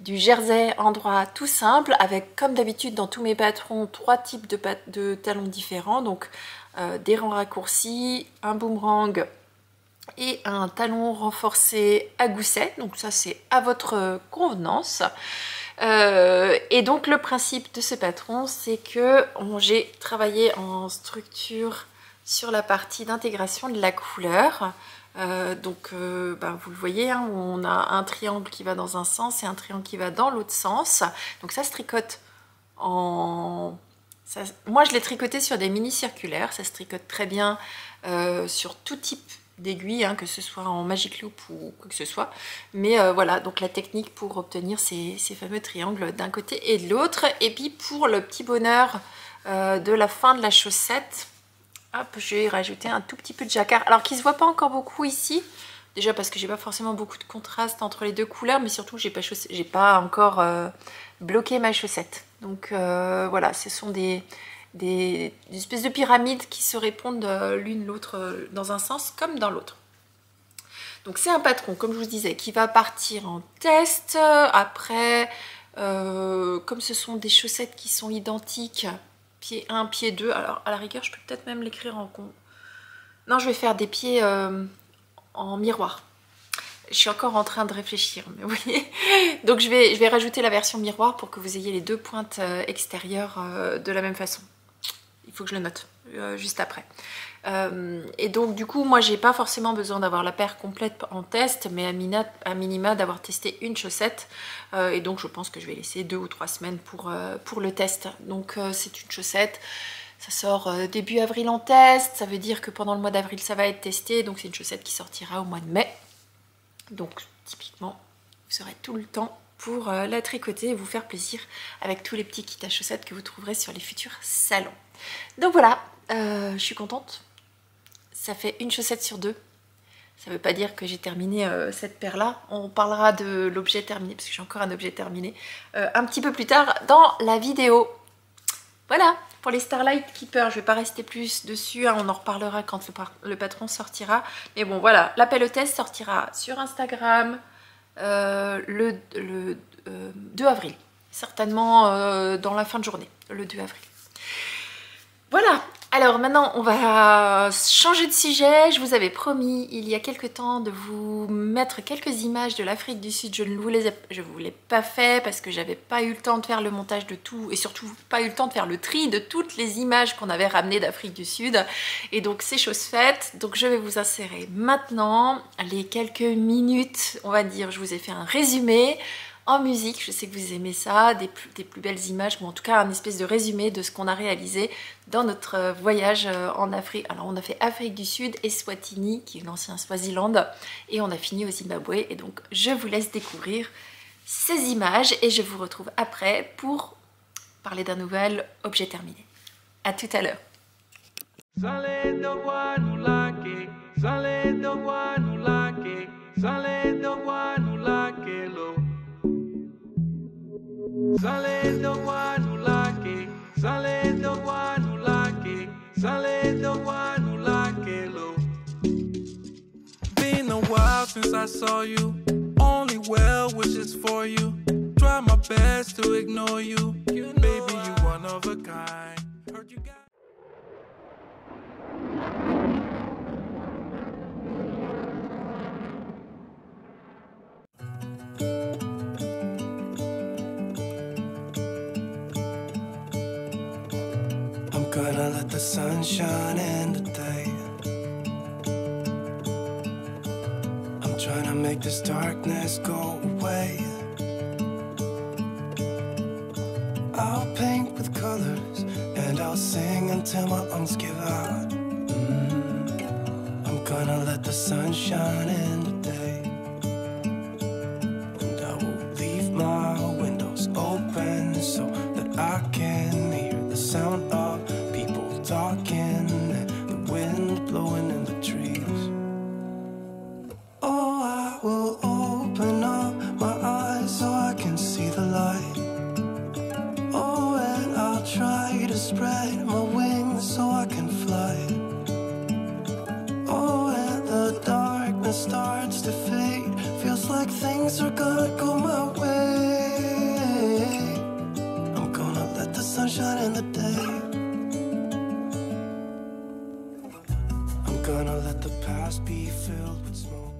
Speaker 2: jersey endroit tout simple avec comme d'habitude dans tous mes patrons 3 types de talons différents, donc des rangs raccourcis, un boomerang et un talon renforcé à gousset, donc ça c'est à votre convenance. Et donc le principe de ce patron c'est que j'ai travaillé en structure sur la partie d'intégration de la couleur. Donc vous le voyez, hein, on a un triangle qui va dans un sens et un triangle qui va dans l'autre sens. Donc ça se tricote en... Moi je l'ai tricoté sur des mini circulaires, ça se tricote très bien sur tout type d'aiguille, hein, que ce soit en Magic Loop ou quoi que ce soit. Mais voilà, donc la technique pour obtenir ces fameux triangles d'un côté et de l'autre. Et puis pour le petit bonheur de la fin de la chaussette, hop, je vais rajouter un tout petit peu de jacquard. Alors qui ne se voit pas encore beaucoup ici. Déjà parce que j'ai pas forcément beaucoup de contraste entre les deux couleurs. Mais surtout j'ai pas encore bloqué ma chaussette. Donc voilà, ce sont des espèces de pyramides qui se répondent l'une l'autre dans un sens comme dans l'autre. Donc c'est un patron, comme je vous disais, qui va partir en test. Après, comme ce sont des chaussettes qui sont identiques... pied 1, pied 2, alors à la rigueur je peux peut-être même l'écrire en con. Non, je vais faire des pieds en miroir. Je suis encore en train de réfléchir, mais vous voyez. Donc je vais rajouter la version miroir pour que vous ayez les deux pointes extérieures de la même façon. Il faut que je le note juste après. Et donc du coup moi j'ai pas forcément besoin d'avoir la paire complète en test, mais à minima d'avoir testé une chaussette, et donc je pense que je vais laisser 2 ou 3 semaines pour le test. Donc c'est une chaussette, ça sort début avril en test, ça veut dire que pendant le mois d'avril ça va être testé, donc c'est une chaussette qui sortira au mois de mai. Donc typiquement vous aurez tout le temps pour la tricoter et vous faire plaisir avec tous les petits kits à chaussettes que vous trouverez sur les futurs salons. Donc voilà, je suis contente. Ça fait une chaussette sur 2. Ça ne veut pas dire que j'ai terminé cette paire là. On parlera de l'objet terminé, parce que j'ai encore un objet terminé, un petit peu plus tard dans la vidéo. Voilà, pour les Starlight Keeper, je ne vais pas rester plus dessus, hein, on en reparlera quand le patron sortira. Mais bon voilà, l'appel au test sortira sur Instagram le 2 avril. Certainement dans la fin de journée, le 2 avril. Voilà, alors maintenant on va changer de sujet. Je vous avais promis il y a quelques temps de vous mettre quelques images de l'Afrique du Sud. Je ne vous l'ai pas fait parce que j'avais pas eu le temps de faire le montage de tout et surtout pas eu le temps de faire le tri de toutes les images qu'on avait ramenées d'Afrique du Sud. Et donc c'est chose faite, donc je vais vous insérer maintenant les quelques minutes, on va dire, je vous ai fait un résumé en musique, je sais que vous aimez ça, des plus belles images, ou en tout cas un espèce de résumé de ce qu'on a réalisé dans notre voyage en Afrique. Alors on a fait Afrique du Sud, Eswatini, qui est l'ancien Swaziland, et on a fini au Zimbabwe, et donc je vous laisse découvrir ces images, et je vous retrouve après pour parler d'un nouvel objet terminé. A tout à l'heure.
Speaker 1: Been a while since I saw you. Only well wishes for you. Try my best to ignore you. Baby, you one of a kind. Heard you got. I'm gonna let the sun shine in today. I'm trying to make this darkness go away. I'll paint with colors and I'll sing until my lungs give out. I'm gonna let the sun shine in today. And I will leave my windows open so that I can hear the sound of people talking and the wind blowing in the trees. Oh, I will open up my eyes so I can see the light. Oh, and I'll try to spread my wings so I can fly. Oh, and the darkness starts to fade. Feels like things are gonna go my way. I'm gonna let the sun shine in the day. I'm gonna let the past be filled with smoke.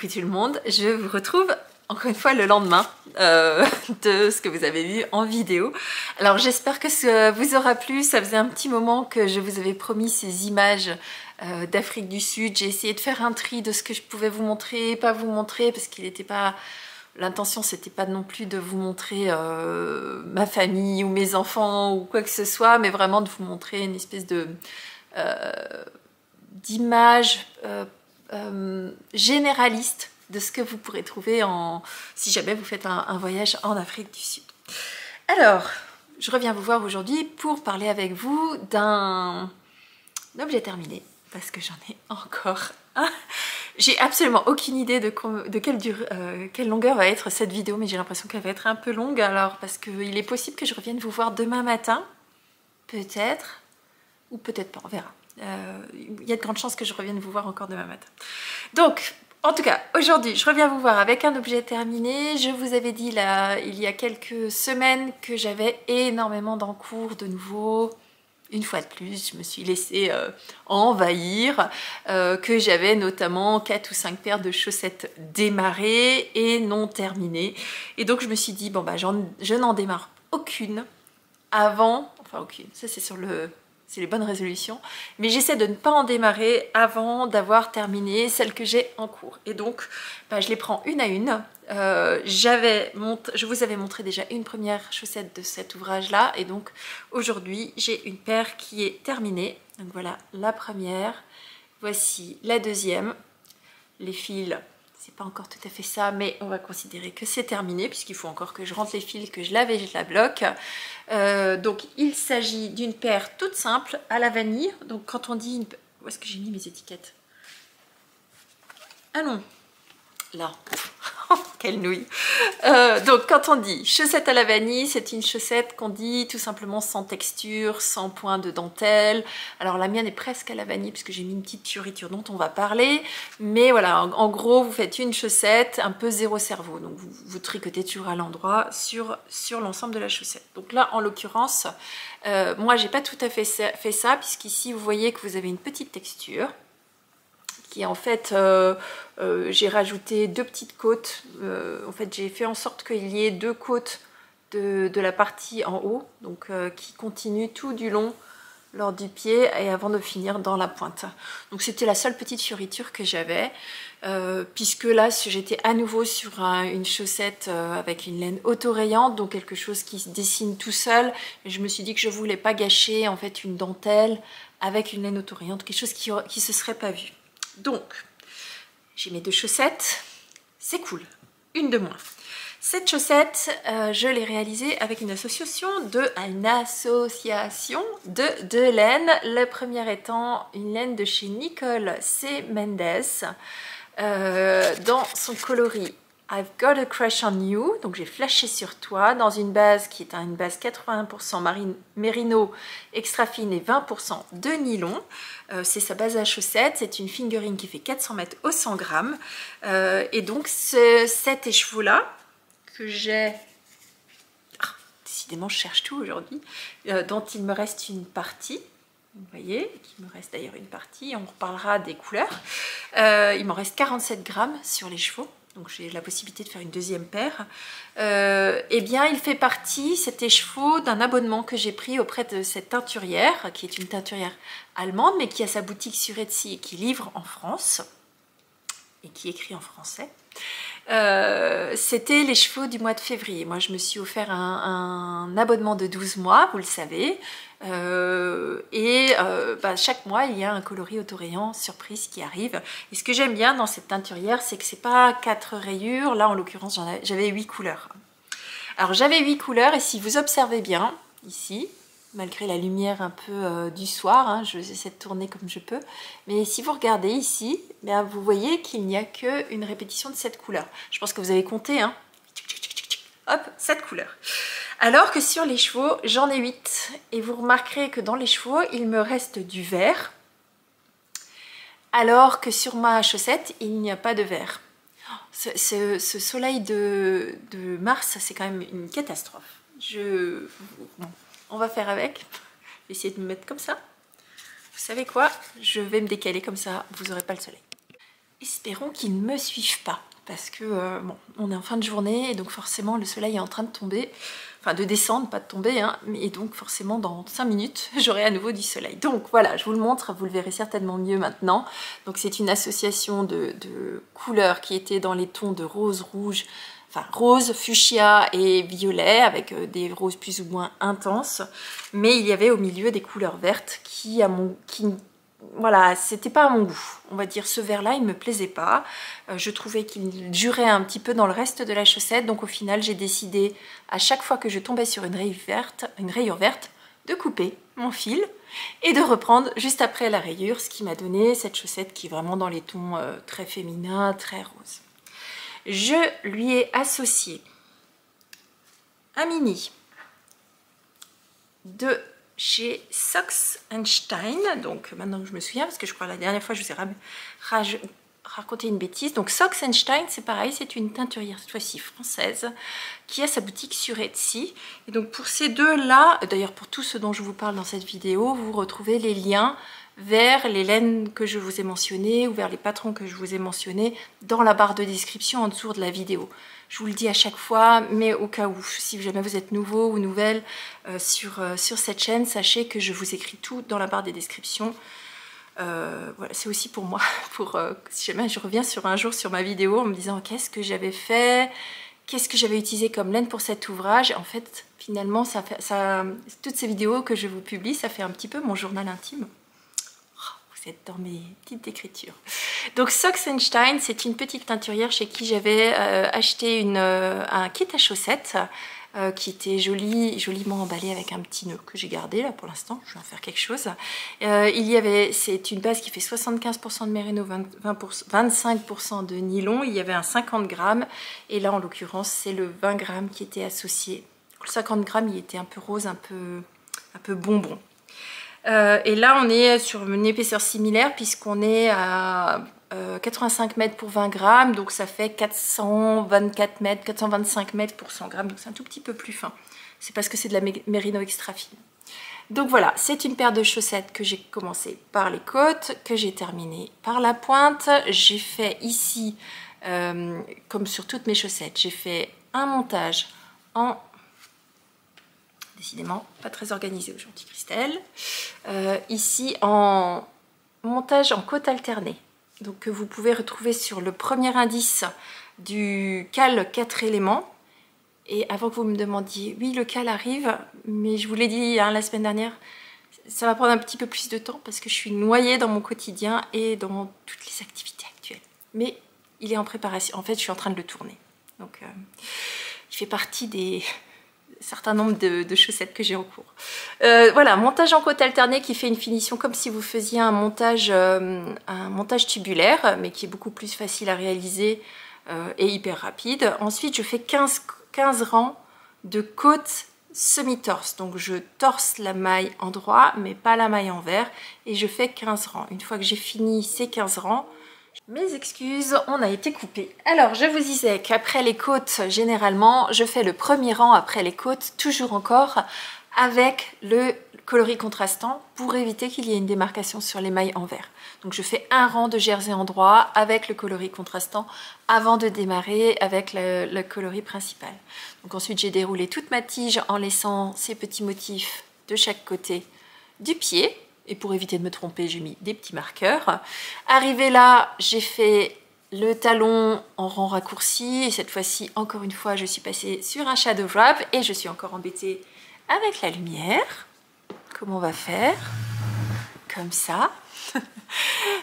Speaker 2: repris tout le monde. Je vous retrouve encore une fois le lendemain de ce que vous avez vu en vidéo. Alors j'espère que ça vous aura plu. Ça faisait un petit moment que je vous avais promis ces images d'Afrique du Sud. J'ai essayé de faire un tri de ce que je pouvais vous montrer, pas vous montrer, parce qu'il n'était pas... L'intention, c'était pas non plus de vous montrer ma famille ou mes enfants ou quoi que ce soit, mais vraiment de vous montrer une espèce de d'image généraliste de ce que vous pourrez trouver si jamais vous faites un voyage en Afrique du Sud. Alors, je reviens vous voir aujourd'hui pour parler avec vous d'un objet terminé, parce que j'en ai encore un. J'ai absolument aucune idée de quelle longueur va être cette vidéo, mais j'ai l'impression qu'elle va être un peu longue, alors parce qu'il est possible que je revienne vous voir demain matin, peut-être, ou peut-être pas, on verra. Il y a de grandes chances que je revienne vous voir encore demain matin. Donc, en tout cas, aujourd'hui, je reviens vous voir avec un objet terminé. Je vous avais dit là, il y a quelques semaines que j'avais énormément d'encours de nouveau. Une fois de plus, je me suis laissée envahir, que j'avais notamment 4 ou 5 paires de chaussettes démarrées et non terminées. Et donc, je me suis dit, bon, bah, je n'en démarre aucune avant, enfin aucune, ça c'est c'est les bonnes résolutions, mais j'essaie de ne pas en démarrer avant d'avoir terminé celles que j'ai en cours. Et donc, bah, je les prends une à une. Je vous avais montré déjà une première chaussette de cet ouvrage-là, et donc aujourd'hui, j'ai une paire qui est terminée. Donc voilà la première, voici la deuxième. Les fils, c'est pas encore tout à fait ça, mais on va considérer que c'est terminé, puisqu'il faut encore que je rentre les fils, que je lave et je la bloque. Donc il s'agit d'une paire toute simple à la vanille. Donc quand on dit... Où est-ce que j'ai mis mes étiquettes? Ah non, là. Quelle nouille. Donc quand on dit chaussette à la vanille, c'est une chaussette qu'on dit tout simplement sans texture, sans point de dentelle. Alors la mienne est presque à la vanille puisque j'ai mis une petite fioriture dont on va parler. Mais voilà, en gros, vous faites une chaussette un peu zéro cerveau. Donc vous tricotez toujours à l'endroit sur l'ensemble de la chaussette. Donc là, en l'occurrence, moi, j'ai pas tout à fait fait ça puisqu'ici, vous voyez que vous avez une petite texture. Qui en fait, j'ai rajouté 2 petites côtes. En fait, j'ai fait en sorte qu'il y ait 2 côtes de la partie en haut, donc qui continuent tout du long lors du pied et avant de finir dans la pointe. Donc c'était la seule petite fioriture que j'avais, puisque là j'étais à nouveau sur une chaussette avec une laine autorayante, donc quelque chose qui se dessine tout seul. Et je me suis dit que je voulais pas gâcher en fait une dentelle avec une laine autorayante, quelque chose qui se serait pas vu. Donc, j'ai mes 2 chaussettes, c'est cool, une de moins. Cette chaussette, je l'ai réalisée avec une association de laines. La première étant une laine de chez Nicole C. Mendes, dans son coloris I've got a crush on you, donc j'ai flashé sur toi, dans une base qui est une base 80% mérino extra fine et 20% de nylon. C'est sa base à chaussettes, c'est une fingering qui fait 400 mètres au 100 grammes. Et donc cet écheveau-là, que j'ai... décidément, je cherche tout aujourd'hui, dont il me reste une partie. Vous voyez, il me reste d'ailleurs une partie, on reparlera des couleurs. Il m'en reste 47 grammes sur les chevaux. Donc j'ai la possibilité de faire une deuxième paire. Eh bien, il fait partie, cet écheveau, d'un abonnement que j'ai pris auprès de cette teinturière, qui est une teinturière allemande, mais qui a sa boutique sur Etsy et qui livre en France, et qui écrit en français. C'était les chevaux du mois de février. Moi, je me suis offert un abonnement de 12 mois, vous le savez. Chaque mois, il y a un coloris autorayant surprise qui arrive. Et ce que j'aime bien dans cette teinturière, c'est que c'est pas 4 rayures. Là, en l'occurrence, j'avais 8 couleurs. Alors, j'avais 8 couleurs et si vous observez bien, ici, malgré la lumière un peu du soir, hein, j'essaie de tourner comme je peux, mais si vous regardez ici, bien, vous voyez qu'il n'y a qu'une répétition de 7 couleurs. Je pense que vous avez compté, hein. Hop, 7 couleurs. Alors que sur les chevaux, j'en ai 8. Et vous remarquerez que dans les chevaux, il me reste du vert. Alors que sur ma chaussette, il n'y a pas de vert. Ce soleil de mars, c'est quand même une catastrophe. Bon, on va faire avec. Je vais essayer de me mettre comme ça. Vous savez quoi? Je vais me décaler comme ça, vous n'aurez pas le soleil. espérons qu'ils ne me suivent pas. Parce que, bon, on est en fin de journée et donc forcément le soleil est en train de tomber. Enfin de descendre, pas de tomber, hein, et donc forcément dans 5 minutes, j'aurai à nouveau du soleil. Donc voilà, je vous le montre, vous le verrez certainement mieux maintenant. Donc c'est une association de couleurs qui étaient dans les tons de rose, rouge, enfin rose, fuchsia et violet, avec des roses plus ou moins intenses. Mais il y avait au milieu des couleurs vertes qui voilà, c'était pas à mon goût. On va dire ce vert là il me plaisait pas. Je trouvais qu'il jurait un petit peu dans le reste de la chaussette. Donc au final j'ai décidé à chaque fois que je tombais sur une rayure verte de couper mon fil et de reprendre juste après la rayure. Ce qui m'a donné cette chaussette qui est vraiment dans les tons très féminins, très roses. Je lui ai associé un mini de chez Socks & Stein, donc maintenant que je me souviens, parce que je crois la dernière fois je vous ai raconté une bêtise. Donc Socks & Stein, c'est pareil, c'est une teinturière cette fois-ci française qui a sa boutique sur Etsy. Et donc pour ces deux-là, d'ailleurs pour tout ce dont je vous parle dans cette vidéo, vous retrouvez les liens vers les laines que je vous ai mentionnées ou vers les patrons que je vous ai mentionnés dans la barre de description en dessous de la vidéo. Je vous le dis à chaque fois, mais au cas où, si jamais vous êtes nouveau ou nouvelle sur cette chaîne, sachez que je vous écris tout dans la barre des descriptions. Voilà, c'est aussi pour moi, pour si jamais je reviens un jour sur ma vidéo en me disant qu'est-ce que j'avais fait, qu'est-ce que j'avais utilisé comme laine pour cet ouvrage. En fait, finalement, toutes ces vidéos que je vous publie, ça fait un petit peu mon journal intime. Vous êtes dans mes petites écritures. Donc Socks & Stein, c'est une petite teinturière chez qui j'avais acheté un kit à chaussettes qui était joliment emballé avec un petit nœud que j'ai gardé là pour l'instant. Je vais en faire quelque chose. C'est une base qui fait 75% de mérino, 25% de nylon. Il y avait un 50 grammes et là en l'occurrence c'est le 20 grammes qui était associé. Le 50 grammes il était un peu rose, un peu bonbon. Et là on est sur une épaisseur similaire puisqu'on est à 85 mètres pour 20 grammes, donc ça fait 424 mètres, 425 mètres pour 100 grammes, donc c'est un tout petit peu plus fin. C'est parce que c'est de la mérino extra fine. Donc voilà, c'est une paire de chaussettes que j'ai commencé par les côtes, que j'ai terminé par la pointe. J'ai fait ici, comme sur toutes mes chaussettes, j'ai fait un montage en... Décidément, pas très organisé aujourd'hui, Christelle. Ici, en montage en côte alternée. Donc, que vous pouvez retrouver sur le premier indice du cal 4 éléments. Et avant que vous me demandiez, oui, le cal arrive, mais je vous l'ai dit hein, la semaine dernière, ça va prendre un petit peu plus de temps parce que je suis noyée dans mon quotidien et dans toutes les activités actuelles. Mais il est en préparation. En fait, je suis en train de le tourner. Donc, il fait partie des... certain nombre de chaussettes que j'ai en cours. Voilà, montage en côte alternée qui fait une finition comme si vous faisiez un montage tubulaire, mais qui est beaucoup plus facile à réaliser et hyper rapide. Ensuite, je fais 15 rangs de côte semi-torse. Donc, je torse la maille en droit, mais pas la maille envers, et je fais 15 rangs. Une fois que j'ai fini ces 15 rangs, mes excuses, on a été coupé. Alors, je vous disais qu'après les côtes, généralement, je fais le premier rang après les côtes, toujours encore avec le coloris contrastant pour éviter qu'il y ait une démarcation sur les mailles envers. Donc, je fais un rang de jersey en droit avec le coloris contrastant avant de démarrer avec le coloris principal. Donc, ensuite, j'ai déroulé toute ma tige en laissant ces petits motifs de chaque côté du pied. Et pour éviter de me tromper, j'ai mis des petits marqueurs. Arrivé là, j'ai fait le talon en rang raccourci. Et cette fois-ci, encore une fois, je suis passée sur un shadow wrap. Et je suis encore embêtée avec la lumière. Comment on va faire? Comme ça.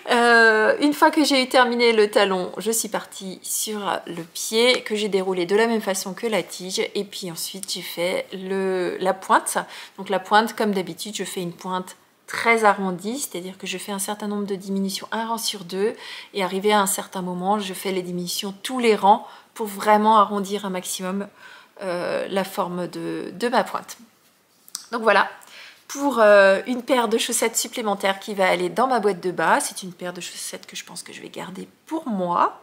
Speaker 2: Une fois que j'ai terminé le talon, je suis partie sur le pied que j'ai déroulé de la même façon que la tige. Et puis ensuite, j'ai fait la pointe. Donc la pointe, comme d'habitude, je fais une pointe très arrondi, c'est-à-dire que je fais un certain nombre de diminutions, un rang sur deux, et arrivé à un certain moment, je fais les diminutions tous les rangs pour vraiment arrondir un maximum la forme de ma pointe. Donc voilà, pour une paire de chaussettes supplémentaires qui va aller dans ma boîte de bas. C'est une paire de chaussettes que je pense que je vais garder pour moi.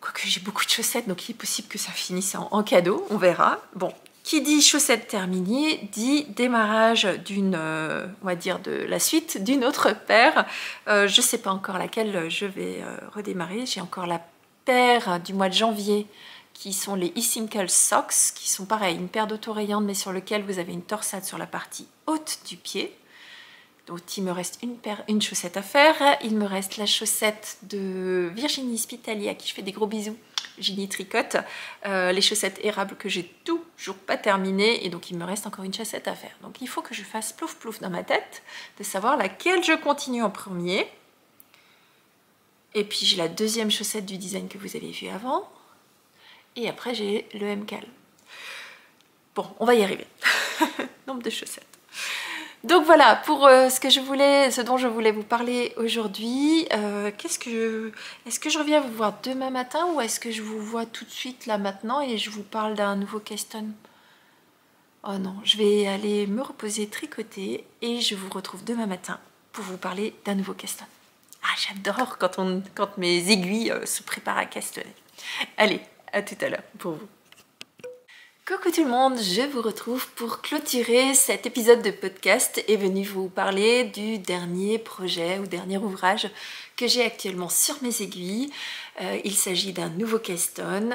Speaker 2: Quoique j'ai beaucoup de chaussettes, donc il est possible que ça finisse en cadeau, on verra. Bon. Qui dit chaussettes terminées dit démarrage d'une, on va dire de la suite d'une autre paire. Je ne sais pas encore laquelle je vais redémarrer. J'ai encore la paire du mois de janvier qui sont les Essential Socks, qui sont pareil, une paire d'autorayantes mais sur lequel vous avez une torsade sur la partie haute du pied. Donc il me reste une chaussette à faire. Il me reste la chaussette de Virginie Spitali à qui je fais des gros bisous. Virginie tricote. Les chaussettes érables que j'ai toujours pas terminées et donc il me reste encore une chaussette à faire. Donc il faut que je fasse plouf plouf dans ma tête de savoir laquelle je continue en premier. Et puis j'ai la deuxième chaussette du design que vous avez vu avant. Et après j'ai le MCAL. Bon, on va y arriver. Nombre de chaussettes. Donc voilà pour ce dont je voulais vous parler aujourd'hui. Est-ce que je reviens vous voir demain matin ou est-ce que je vous vois tout de suite là maintenant et je vous parle d'un nouveau Keston? Oh non, je vais aller me reposer, tricoter et je vous retrouve demain matin pour vous parler d'un nouveau Keston. Ah, j'adore quand mes aiguilles se préparent à castonner. Allez, à tout à l'heure pour vous. Coucou tout le monde, je vous retrouve pour clôturer cet épisode de podcast et venir vous parler du dernier projet ou dernier ouvrage que j'ai actuellement sur mes aiguilles. Il s'agit d'un nouveau Keston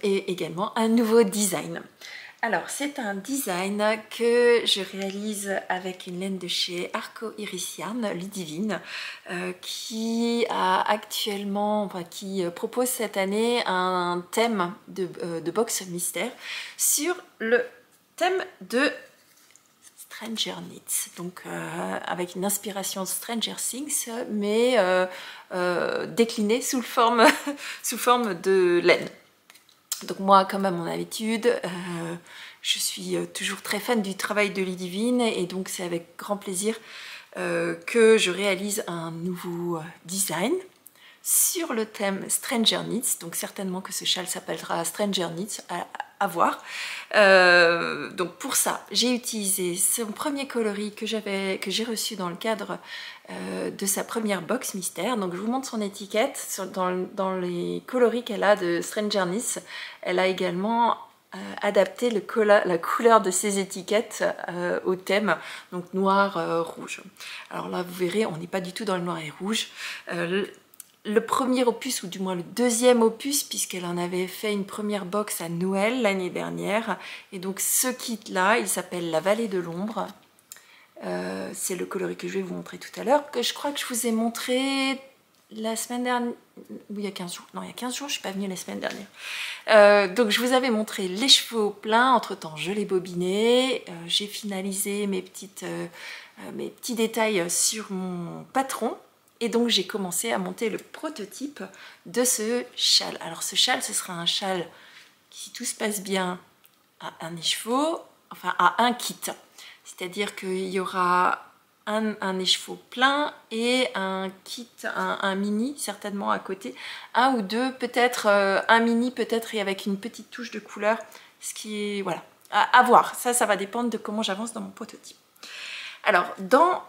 Speaker 2: et également un nouveau design. Alors c'est un design que je réalise avec une laine de chez Arco Iris Yarn, Ludivine, qui propose cette année un thème de box mystère sur le thème de Stranger Knits, donc avec une inspiration Stranger Things, mais déclinée sous forme de laine. Donc moi, comme à mon habitude, je suis toujours très fan du travail de Ludivine et donc c'est avec grand plaisir que je réalise un nouveau design sur le thème Stranger Knits. Donc certainement que ce châle s'appellera Stranger Knits, à voir. Donc pour ça, j'ai utilisé son premier coloris que j'ai reçu dans le cadre de sa première box mystère. Donc je vous montre son étiquette. Dans les coloris qu'elle a de Stranger Knits, elle a également adapté la couleur de ses étiquettes au thème, donc noir, rouge. Alors là, vous verrez, on n'est pas du tout dans le noir et rouge. Le premier opus, ou du moins le deuxième opus, puisqu'elle en avait fait une première box à Noël l'année dernière. Et donc ce kit-là, il s'appelle La Vallée de l'Ombre. C'est le coloris que je vais vous montrer tout à l'heure, que je crois que je vous ai montré la semaine dernière, ou il y a 15 jours. Non, il y a 15 jours, je ne suis pas venue la semaine dernière. Donc je vous avais montré les cheveux au plein, entre-temps je l'ai bobiné, j'ai finalisé mes petits détails sur mon patron. Et donc j'ai commencé à monter le prototype de ce châle. Alors ce châle, ce sera un châle qui, si tout se passe bien, a un écheveau, enfin à un kit. C'est-à-dire qu'il y aura un écheveau plein et un kit, un mini certainement à côté. Un ou deux, peut-être un mini peut-être et avec une petite touche de couleur. Ce qui est, voilà, à voir. Ça va dépendre de comment j'avance dans mon prototype. Alors dans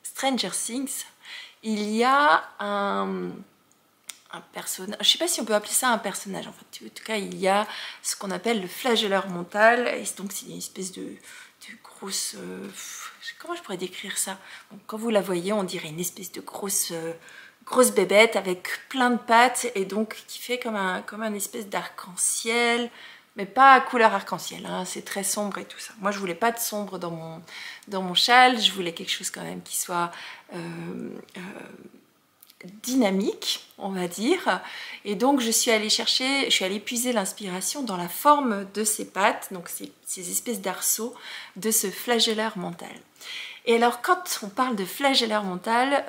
Speaker 2: Stranger Things, il y a un personnage, je ne sais pas si on peut appeler ça un personnage en fait, en tout cas il y a ce qu'on appelle le flagelleur mental, et donc c'est une espèce de grosse, comment je pourrais décrire ça? Donc, quand vous la voyez, on dirait une espèce de grosse bébête avec plein de pattes et donc qui fait comme un espèce d'arc-en-ciel, mais pas à couleur arc-en-ciel, hein, c'est très sombre et tout ça. Moi je voulais pas de sombre dans mon châle, je voulais quelque chose quand même qui soit dynamique, on va dire. Et donc je suis allée puiser l'inspiration dans la forme de ces pattes, donc ces espèces d'arceaux de ce flagelleur mental. Et alors quand on parle de flagelleur mental,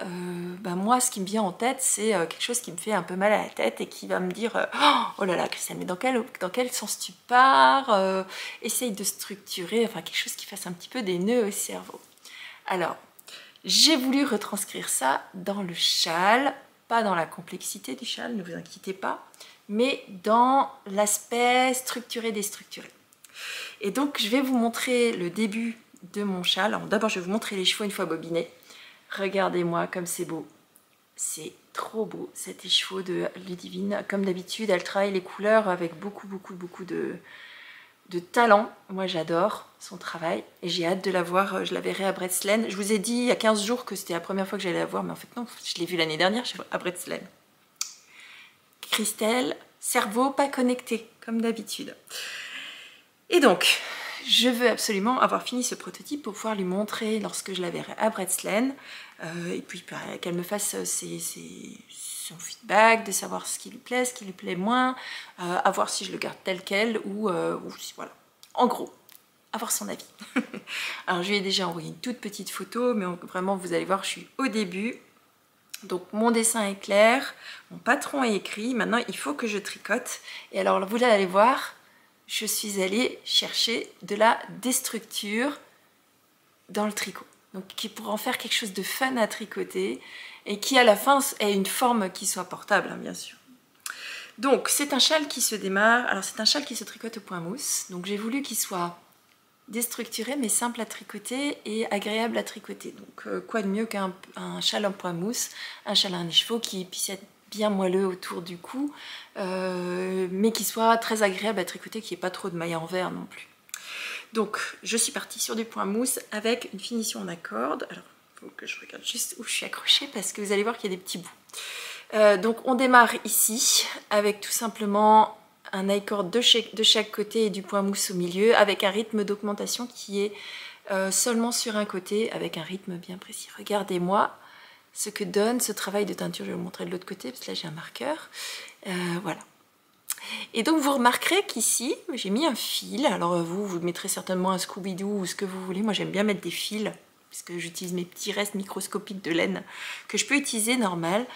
Speaker 2: moi ce qui me vient en tête c'est quelque chose qui me fait un peu mal à la tête et qui va me dire oh là là Christiane, mais dans quel sens tu pars, essaye de structurer, enfin quelque chose qui fasse un petit peu des nœuds au cerveau. Alors j'ai voulu retranscrire ça dans le châle, pas dans la complexité du châle, ne vous inquiétez pas, mais dans l'aspect structuré, déstructuré. Et donc je vais vous montrer le début de mon châle. Alors d'abord je vais vous montrer les chevaux une fois bobinés. Regardez-moi comme c'est beau. C'est trop beau cet écheveau de Ludivine. Comme d'habitude, elle travaille les couleurs avec beaucoup de de talent. Moi j'adore son travail et j'ai hâte de la voir. Je la verrai à Breslen. Je vous ai dit il y a 15 jours que c'était la première fois que j'allais la voir, mais en fait non, je l'ai vue l'année dernière à Breslen. Christelle, cerveau pas connecté, comme d'habitude. Et donc, je veux absolument avoir fini ce prototype pour pouvoir lui montrer lorsque je la verrai à Breslen, et puis qu'elle me fasse son feedback, de savoir ce qui lui plaît moins, à voir si je le garde tel quel ou voilà. En gros, avoir son avis. Alors je lui ai déjà envoyé une toute petite photo, mais vraiment vous allez voir, je suis au début. Donc mon dessin est clair, mon patron est écrit, maintenant il faut que je tricote. Et alors vous allez voir, je suis allée chercher de la déstructure dans le tricot. Donc qui pourra en faire quelque chose de fun à tricoter et qui à la fin ait une forme qui soit portable, hein, bien sûr. Donc c'est un châle qui se démarre, alors c'est un châle qui se tricote au point mousse. Donc j'ai voulu qu'il soit déstructuré mais simple à tricoter et agréable à tricoter. Donc quoi de mieux qu'un châle en point mousse, un châle à un chevaux qui puisse être bien moelleux autour du cou, mais qui soit très agréable à tricoter, qui n'ait pas trop de mailles en verre non plus. Donc je suis partie sur du point mousse avec une finition en accord. Alors il faut que je regarde juste où je suis accrochée parce que vous allez voir qu'il y a des petits bouts. Donc on démarre ici avec tout simplement un accord de chaque côté et du point mousse au milieu avec un rythme d'augmentation qui est seulement sur un côté avec un rythme bien précis. Regardez-moi ce que donne ce travail de teinture. Je vais vous montrer de l'autre côté parce que là j'ai un marqueur. Voilà. Et donc vous remarquerez qu'ici j'ai mis un fil. Alors vous mettrez certainement un Scooby-Doo ou ce que vous voulez. Moi j'aime bien mettre des fils parce que j'utilise mes petits restes microscopiques de laine que je peux utiliser normal.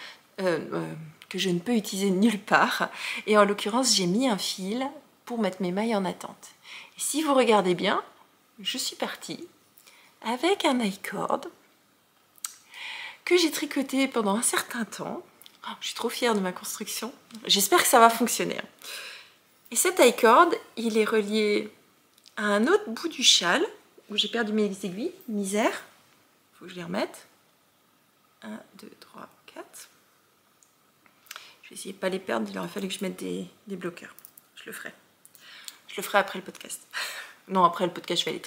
Speaker 2: Que je ne peux utiliser nulle part. Et en l'occurrence, j'ai mis un fil pour mettre mes mailles en attente. Et si vous regardez bien, je suis partie avec un I-cord que j'ai tricoté pendant un certain temps. Oh, je suis trop fière de ma construction. J'espère que ça va fonctionner. Et cet I-cord, il est relié à un autre bout du châle où j'ai perdu mes aiguilles. Misère. Il faut que je les remette. 1, 2, 3, 4. Je vais essayer de ne pas les perdre, il aurait fallu que je mette des bloqueurs. Je le ferai. Je le ferai après le podcast. Non, après le podcast, je vais aller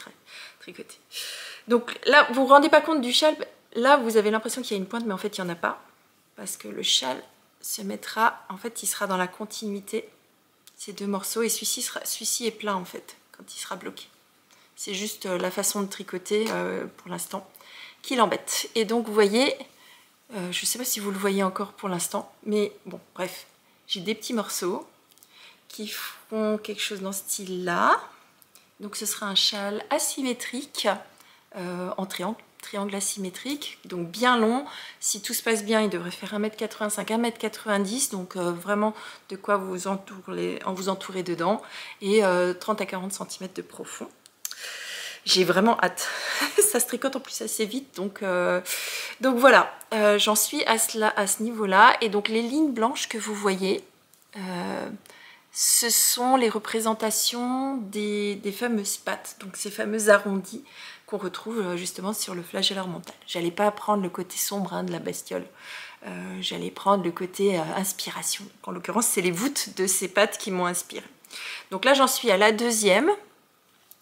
Speaker 2: tricoter. Donc là, vous vous rendez pas compte du châle. Là, vous avez l'impression qu'il y a une pointe, mais en fait, il n'y en a pas. Parce que le châle se mettra, en fait, il sera dans la continuité. Ces deux morceaux, et celui-ci est plat, en fait, quand il sera bloqué. C'est juste la façon de tricoter, pour l'instant, qui l'embête. Et donc, vous voyez... je ne sais pas si vous le voyez encore pour l'instant, mais bon, bref, j'ai des petits morceaux qui font quelque chose dans ce style-là. Donc ce sera un châle asymétrique, en triangle asymétrique, donc bien long. Si tout se passe bien, il devrait faire 1m85, 1m90, donc vraiment de quoi vous entourer dedans, et 30 à 40 cm de profond. J'ai vraiment hâte. Ça se tricote en plus assez vite, donc voilà, j'en suis à ce niveau-là. Et donc les lignes blanches que vous voyez, ce sont les représentations des fameuses pattes, donc ces fameux arrondis qu'on retrouve justement sur le flagelleur mental. J'allais pas prendre le côté sombre de la bestiole, j'allais prendre le côté inspiration. En l'occurrence, c'est les voûtes de ces pattes qui m'ont inspiré. Donc là, j'en suis à la deuxième.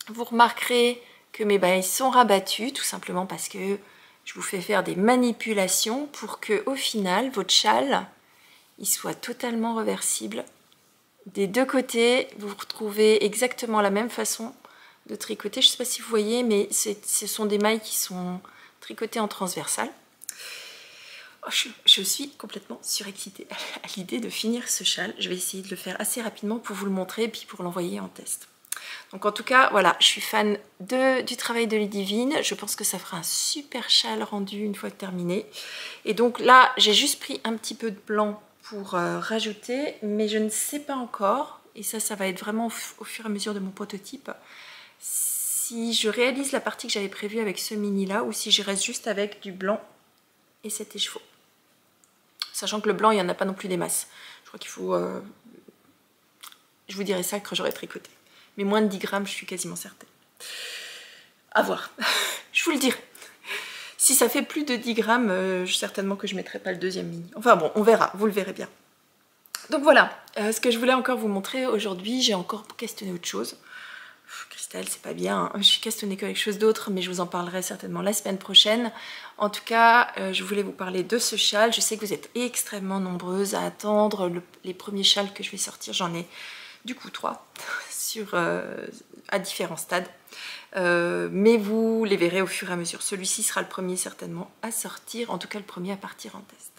Speaker 2: Vous remarquerez que mes bailles sont rabattues, tout simplement parce que je vous fais faire des manipulations pour que au final, votre châle, il soit totalement reversible. Des deux côtés, vous retrouvez exactement la même façon de tricoter. Je ne sais pas si vous voyez, mais ce sont des mailles qui sont tricotées en transversale. Oh, je suis complètement surexcitée à l'idée de finir ce châle. Je vais essayer de le faire assez rapidement pour vous le montrer et puis pour l'envoyer en test. Donc en tout cas, voilà, je suis fan du travail de Ludivine. Je pense que ça fera un super châle rendu une fois terminé. Et donc là, j'ai juste pris un petit peu de blanc pour rajouter, mais je ne sais pas encore, et ça va être vraiment au fur et à mesure de mon prototype, si je réalise la partie que j'avais prévue avec ce mini-là, ou si je reste juste avec du blanc et cet écheveau. Sachant que le blanc, il n'y en a pas non plus des masses. Je crois qu'il faut... je vous dirai ça quand j'aurai tricoté. Mais moins de 10 grammes, je suis quasiment certaine. À voir. Je vous le dirai. Si ça fait plus de 10 grammes, certainement que je ne mettrai pas le deuxième mini. Enfin bon, on verra, vous le verrez bien. Donc voilà, ce que je voulais encore vous montrer aujourd'hui, j'ai encore questionné autre chose. Christelle, c'est pas bien, je suis casse-tout-nez quelque chose d'autre, mais je vous en parlerai certainement la semaine prochaine. En tout cas, je voulais vous parler de ce châle. Je sais que vous êtes extrêmement nombreuses à attendre les premiers châles que je vais sortir. J'en ai du coup 3 à différents stades. Mais vous les verrez au fur et à mesure. Celui-ci sera le premier certainement à sortir, en tout cas le premier à partir en test.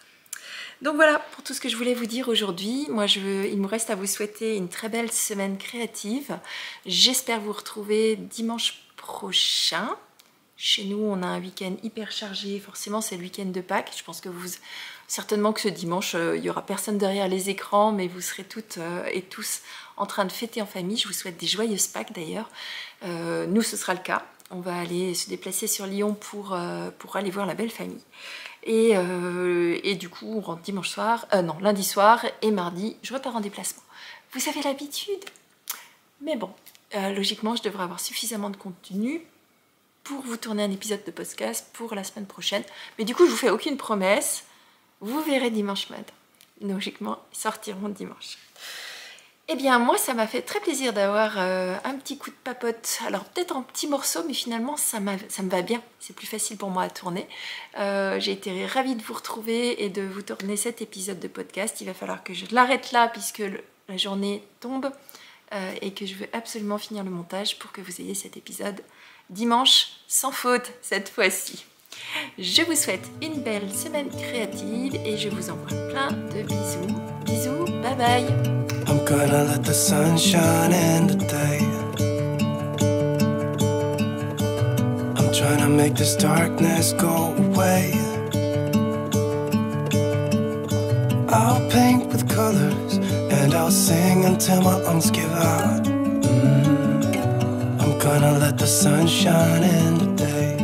Speaker 2: Donc voilà pour tout ce que je voulais vous dire aujourd'hui. Moi, il me reste à vous souhaiter une très belle semaine créative. J'espère vous retrouver dimanche prochain. Chez nous, on a un week-end hyper chargé. Forcément, c'est le week-end de Pâques. Je pense que certainement que ce dimanche, il n'y aura personne derrière les écrans, mais vous serez toutes et tous en train de fêter en famille. Je vous souhaite des joyeuses Pâques d'ailleurs. Nous, ce sera le cas. On va aller se déplacer sur Lyon pour aller voir la belle famille. Et du coup, on rentre lundi soir et mardi, je repars en déplacement. Vous avez l'habitude. Mais bon, logiquement, je devrais avoir suffisamment de contenu pour vous tourner un épisode de podcast pour la semaine prochaine. Mais du coup, je vous fais aucune promesse. Vous verrez dimanche matin. Logiquement, ils sortiront dimanche. Eh bien, moi, ça m'a fait très plaisir d'avoir un petit coup de papote. Alors, peut-être en petits morceaux, mais finalement, ça me va bien. C'est plus facile pour moi à tourner. J'ai été ravie de vous retrouver et de vous tourner cet épisode de podcast. Il va falloir que je l'arrête là, puisque la journée tombe et que je veux absolument finir le montage pour que vous ayez cet épisode dimanche sans faute cette fois-ci. Je vous souhaite une belle semaine créative et je vous envoie plein de bisous. Bisous, bye bye.
Speaker 1: I'm gonna let the sun shine in today. I'm trying to make this darkness go away. I'll paint with colors and I'll sing until my lungs give out. I'm gonna let the sun shine in today.